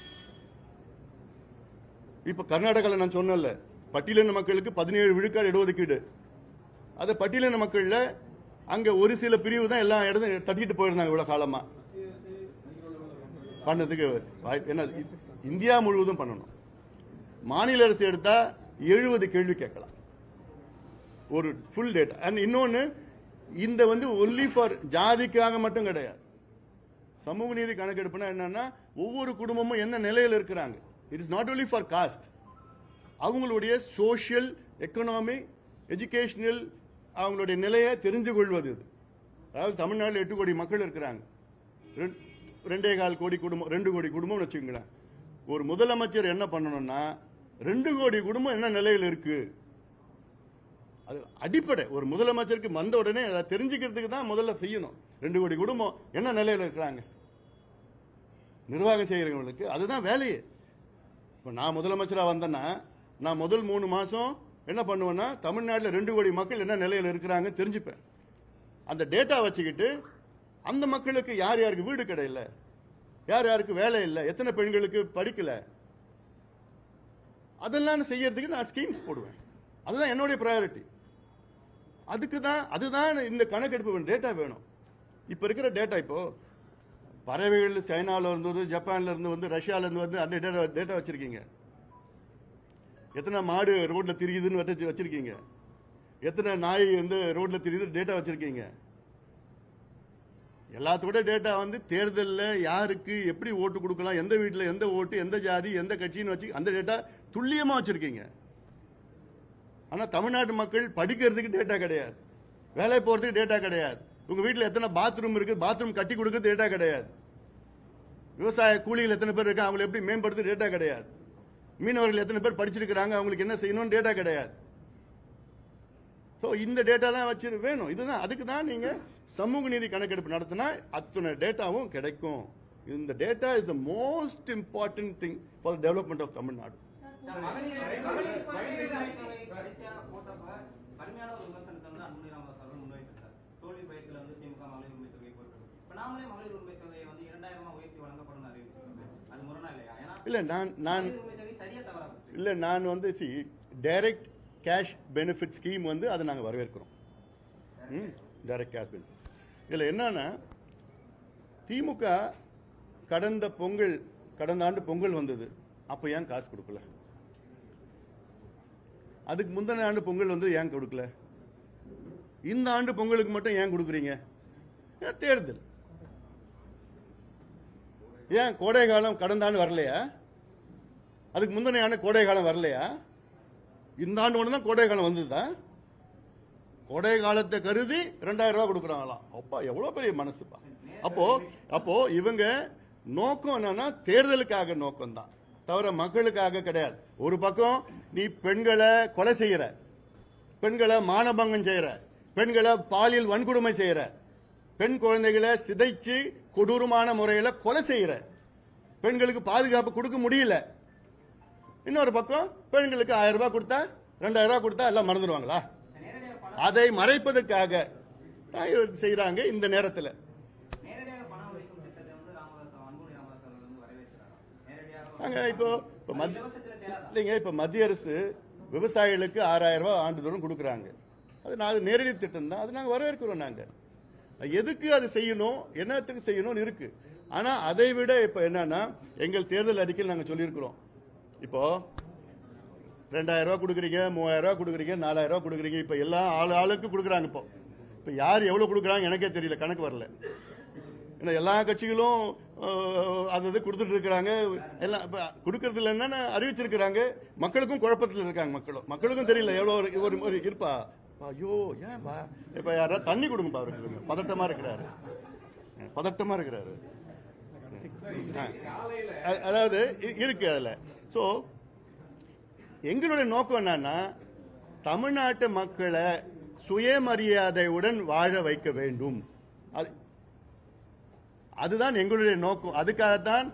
இப்ப கர்நாடகாவில் நான் சொன்னேன்ல, பட்டியலின மக்களுக்கு 17 விழுக்காடு இடஒதுக்கீடு. அது பட்டியலின மக்கள்ல அங்க ஒரு சில பிரிவு தான் எல்லா இடத்தையும் தட்டிட்டு போயிருந்தாங்க இவ்வளவு காலமா. பண்ணதுக்கு என்ன, இந்தியா முழுவதும் பண்ணணும். மாநில அரசு எடுத்தா 70 கேள்வி கேட்கலாம், ஒரு ஃபுல் டேட்டா. அண்ட் இன்னொன்னு, இந்த வந்து ஒன்லி ஃபார் ஜாதிக்காக மட்டும் கிடையாது. சமூக நீதி கணக்கெடுப்புனா என்னன்னா, ஒவ்வொரு குடும்பமும் என்ன நிலையில் இருக்கிறாங்க. It is not only for cost, அவங்களுடைய சோஷியல், எக்கனாமிக், எஜுகேஷனல் அவங்களுடைய நிலையை தெரிந்து கொள்வது. அதாவது தமிழ்நாட்டில் 8 கோடி மக்கள் இருக்கிறாங்க, 2.25 கோடி குடும்பம், 2 கோடி குடும்பம் வச்சுக்கோங்களேன். ஒரு முதலமைச்சர் என்ன பண்ணணும்னா 2 கோடி குடும்பம் என்ன நிலையில் இருக்கு, அது அடிப்படை. ஒரு முதலமைச்சருக்கு வந்த உடனே அதை தெரிஞ்சுக்கிறதுக்கு தான் முதல்ல செய்யணும். 2 கோடி குடும்பம் என்ன நிலையில் இருக்கிறாங்க, நிர்வாகம் செய்யறவங்களுக்கு அதுதான் வேலையே. இப்போ நான் முதலமைச்சரா வந்தேன்னா நான் முதல் 3 மாசம் என்ன பண்ணுவேன்னா, தமிழ்நாட்டில் 2 கோடி மக்கள் என்ன நிலையில் இருக்கிறாங்க தெரிஞ்சுப்பேன். அந்த டேட்டா வச்சுக்கிட்டு அந்த மக்களுக்கு யார் யாருக்கு வீடு கிடையில, யார் யாருக்கு வேலை இல்லை, எத்தனை பெண்களுக்கு படிக்கல, அதெல்லாம் செய்யறதுக்கு நான் ஸ்கீம்ஸ் போடுவேன். அதுதான் என்னுடைய ப்ரையாரிட்டி. அதுதான் இந்த கணக்கெடுப்பு டேட்டா வேணும். இப்ப இருக்கிற டேட்டா, இப்போ பறவைகள் சைனால இருந்தது, ஜப்பான்ல இருந்து வந்து, ரஷ்யால இருந்து வந்து அந்த டேட்டா வச்சிருக்கீங்க. எத்தனை மாடு ரோட்ல திரியுதுன்னு வச்சிருக்கீங்க, எத்தனை நாய் வந்து ரோட்ல திரியுது டேட்டா வச்சிருக்கீங்க. எல்லாத்தோட டேட்டா வந்து தேர்தலில் யாருக்கு எப்படி ஓட்டு கொடுக்கலாம், எந்த வீட்டில் எந்த ஓட்டு, எந்த ஜாதி, எந்த கட்சின்னு வச்சு அந்த டேட்டா துல்லியமா வச்சிருக்கீங்க. ஆனா தமிழ்நாட்டு மக்கள் படிக்கிறதுக்கு டேட்டா கிடையாது, வேலை போறதுக்கு டேட்டா கிடையாது, உங்க வீட்டில் எத்தனை பாத்ரூம் இருக்கு, பாத்ரூம் கட்டி கொடுக்க டேட்டா கிடையாது, விவசாய கூலிகள் எத்தனை பேர் இருக்காங்க அவங்களை எப்படி மேம்படுத்த டேட்டா கிடையாது, மீனவர்கள் எத்தனை பேர் படிச்சிருக்கிறாங்க அவங்களுக்கு என்ன செய்யணும்னு டேட்டா கிடையாது. ஸோ இந்த டேட்டாலாம் வச்சு வேணும். இதுதான், அதுக்கு தான் நீங்க சமூக நீதி கணக்கெடுப்பு நடத்தினா அத்தனை டேட்டாவும் கிடைக்கும். இந்த data is the most important thing for development of Tamil Nadu. கடைசியா போட்டப்ப கடுமையான ஒரு விமர்சனத்தை வந்து அன்புமணி ராமதாஸ் அவர்கள் முன்வைத்திருந்தார். தோல்வி பயத்தில் வந்து திமுக மகளிர் உரிமை தொகை போட்டது. இப்ப நாமளே மகளிர் உரிமை தொகையை வந்து 2000 உயர்த்தி வழங்கப்படும் அறிவிச்சிருக்கோம். அது முரணா இல்லையா? ஏன்னா இல்ல நான் உரிமை தொகை சரியா தவறா first? இல்ல நான் வந்து டைரக்ட் கேஷ் பெனிஃபிட் ஸ்கீம் வந்து அதை நாங்கள் வரவேற்கிறோம். டைரக்ட் கேஷ் பெனிஃபிட் இதில் என்னன்னா, திமுக கடந்த ஆண்டு பொங்கல் வந்தது, அப்போ ஏன் காசு கொடுக்கல? அதுக்கு முந்தின ஆண்டு பொங்கல் வந்து ஏன் கொடுக்கல? இந்த ஆண்டு பொங்கலுக்கு மட்டும் ஏன் கொடுக்குறீங்க? தேர்தல். ஏன் கோடை காலம் கடந்த ஆண்டு வரலையா? அதுக்கு முந்தின ஆண்டு கோடை காலம் வரலையா? இந்த ஆண்டு ஒன்று தான் கோடை காலம் வந்ததா? கோடை காலத்தை கருதி 2000 ரூபாய் கொடுக்குறாங்களாம். அப்பா எவ்வளவு பெரிய மனசுப்பா. அப்போ இவங்க நோக்கம் என்னன்னா தேர்தலுக்காக நோக்கம் தான், தவிர மக்களுக்காக கிடையாது. ஒரு பக்கம் நீ பெண்களை கொலை செய்யற, பெண்களை மானபங்கம் செய்யற, பெண்களை பாலியல் வன்கொடுமை செய்யற, பெண் குழந்தைகளை சிதைச்சு கொடூரமான முறையில் கொலை செய்யற, பெண்களுக்கு பாதுகாப்பு கொடுக்க முடியல. இன்னொரு பக்கம் பெண்களுக்கு 1000 ரூபாய் கொடுத்தா 2000 ரூபாய் கொடுத்தா எல்லாம் மறந்துடுவாங்களா? அதை மறைப்பதற்காக செய்யறாங்க. இந்த நேரத்தில் நேரடியாக பணம் அளிக்கும் திட்டத்தை வந்து அன்புமணி ராமதாஸ் அவர்கள் வந்து வரவேற்கிறாரா? இல்லைங்க, இப்ப மத்திய அரசு விவசாயிகளுக்கு 6000 ரூபாய் ஆண்டுதோறும் கொடுக்குறாங்க. அது நேரடி திட்டம் தான், அது நாங்கள் வரவேற்கிறோம். நாங்க எதுக்கு அது செய்யணும், என்னத்துக்கு செய்யணும்னு இருக்கு. ஆனா அதை விட இப்ப என்னன்னா, எங்கள் தேர்தல் அறிக்கையில் நாங்கள் சொல்லியிருக்கிறோம், இப்போ 2000 ரூபாய் கொடுக்குறீங்க, 3000 ரூபாய் கொடுக்குறீங்க, 4000 ரூபாய் கொடுக்குறீங்க. இப்ப எல்லாம் ஆளுக்கு கொடுக்குறாங்க. இப்போ யார் எவ்வளவு கொடுக்குறாங்க எனக்கே தெரியல, கணக்கு வரல. ஏன்னா எல்லா கட்சிகளும் அது கொடுத்துட்டு இருக்கிறாங்க. எல்லாம் கொடுக்கறதுல என்னன்னு அறிவிச்சிருக்கிறாங்க. மக்களுக்கும் குழப்பத்தில் இருக்காங்க. மக்களுக்கும் தெரியல எவ்வளவு ஒரு இருப்பா. ஐயோ ஏன்பா, இப்ப யாராவது தண்ணி கொடுங்கப்பா அவருக்கு. பதட்டமா இருக்கிறாரு. அதாவது இருக்கு அதுல. சோ எங்களுடைய நோக்கம் என்னன்னா, தமிழ்நாட்டு மக்களை சுயமரியாதையுடன் வாழ வைக்க வேண்டும். அதுதான் எங்களுடைய நோக்கம். அதுக்காகத்தான்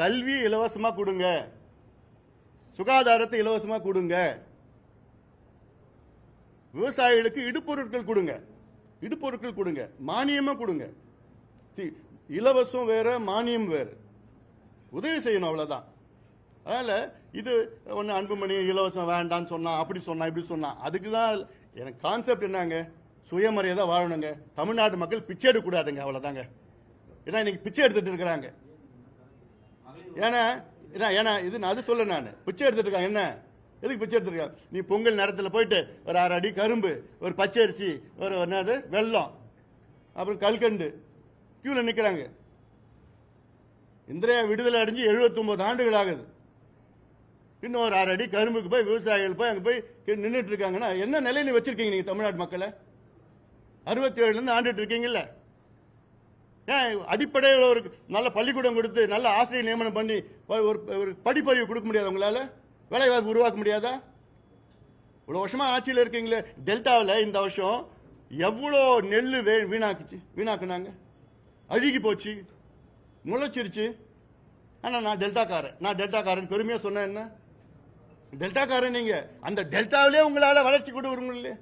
கல்வி இலவசமா கொடுங்க, சுகாதாரத்தை இலவசமா கொடுங்க, விவசாயிகளுக்கு இடுபொருட்கள் கொடுங்க, மானியமா கொடுங்க. இலவசம் வேற, மானியம் வேற. உதவி செய்யணும், அவ்வளவுதான். அதனால இது ஒன்னு அன்புமணி இலவசம் வேண்டான்னு சொன்னா, அப்படி சொன்னா, இப்படி சொன்னா, அதுக்குதான் எனக்கு கான்செப்ட் என்னங்க, சுயமரியாதை வாழணுங்க. தமிழ்நாட்டு மக்கள் பிச்சை எடுக்க கூடாதுங்க, அவ்வளவுதாங்க. ஏன்னா இன்னைக்கு பிச்சை எடுத்துட்டு இருக்கிறாங்க. ஏன்னா இது நான் அது சொல்ல, நான் பிச்சை எடுத்துட்டு இருக்காங்க. என்ன எதுக்கு பிச்சை எடுத்துருக்காங்க? நீ பொங்கல் நேரத்தில் போயிட்டு ஒரு 6 அடி கரும்பு, ஒரு பச்சரிசி, ஒரு என்னது வெல்லம், அப்புறம் கல்கண்டு கியூல நிக்கிறாங்க. இந்தியா விடுதலை அடைஞ்சு 79 ஆண்டுகள் ஆகுது. இன்னும் ஒரு 6 அடி கரும்புக்கு போய் விவசாயிகள் போய் அங்க போய் நின்றுட்டு இருக்காங்கன்னா என்ன நிலையில வச்சிருக்கீங்க நீங்க தமிழ்நாட்டு மக்களை? 67 இருந்து ஆண்டுட்டு இருக்கீங்கல்ல. ஏன் அடிப்படையில் ஒரு நல்ல பள்ளிக்கூடம் கொடுத்து நல்ல ஆசிரியர் நியமனம் பண்ணி ஒரு படிப்பறிவு கொடுக்க முடியாது? உங்களால வேலைவாய்ப்பு உருவாக்க முடியாதா? இவ்வளவு வருஷமா ஆட்சியில் இருக்கீங்களே. டெல்டாவில் இந்த வருஷம் எவ்வளோ நெல் வீணாக்குனாங்க, அழுகி போச்சு, முளைச்சிருச்சு. ஆனா நான் டெல்டாக்காரன் பெருமையா சொன்ன என்ன? டெல்டாக்காரன் நீங்க. அந்த டெல்டாவிலே உங்களால வளர்ச்சி கொண்டு வரும் இல்லையே.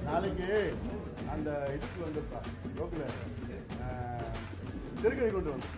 நாளைக்கு அந்த இதுக்கு வந்து திருக்கணி கொண்டு வந்து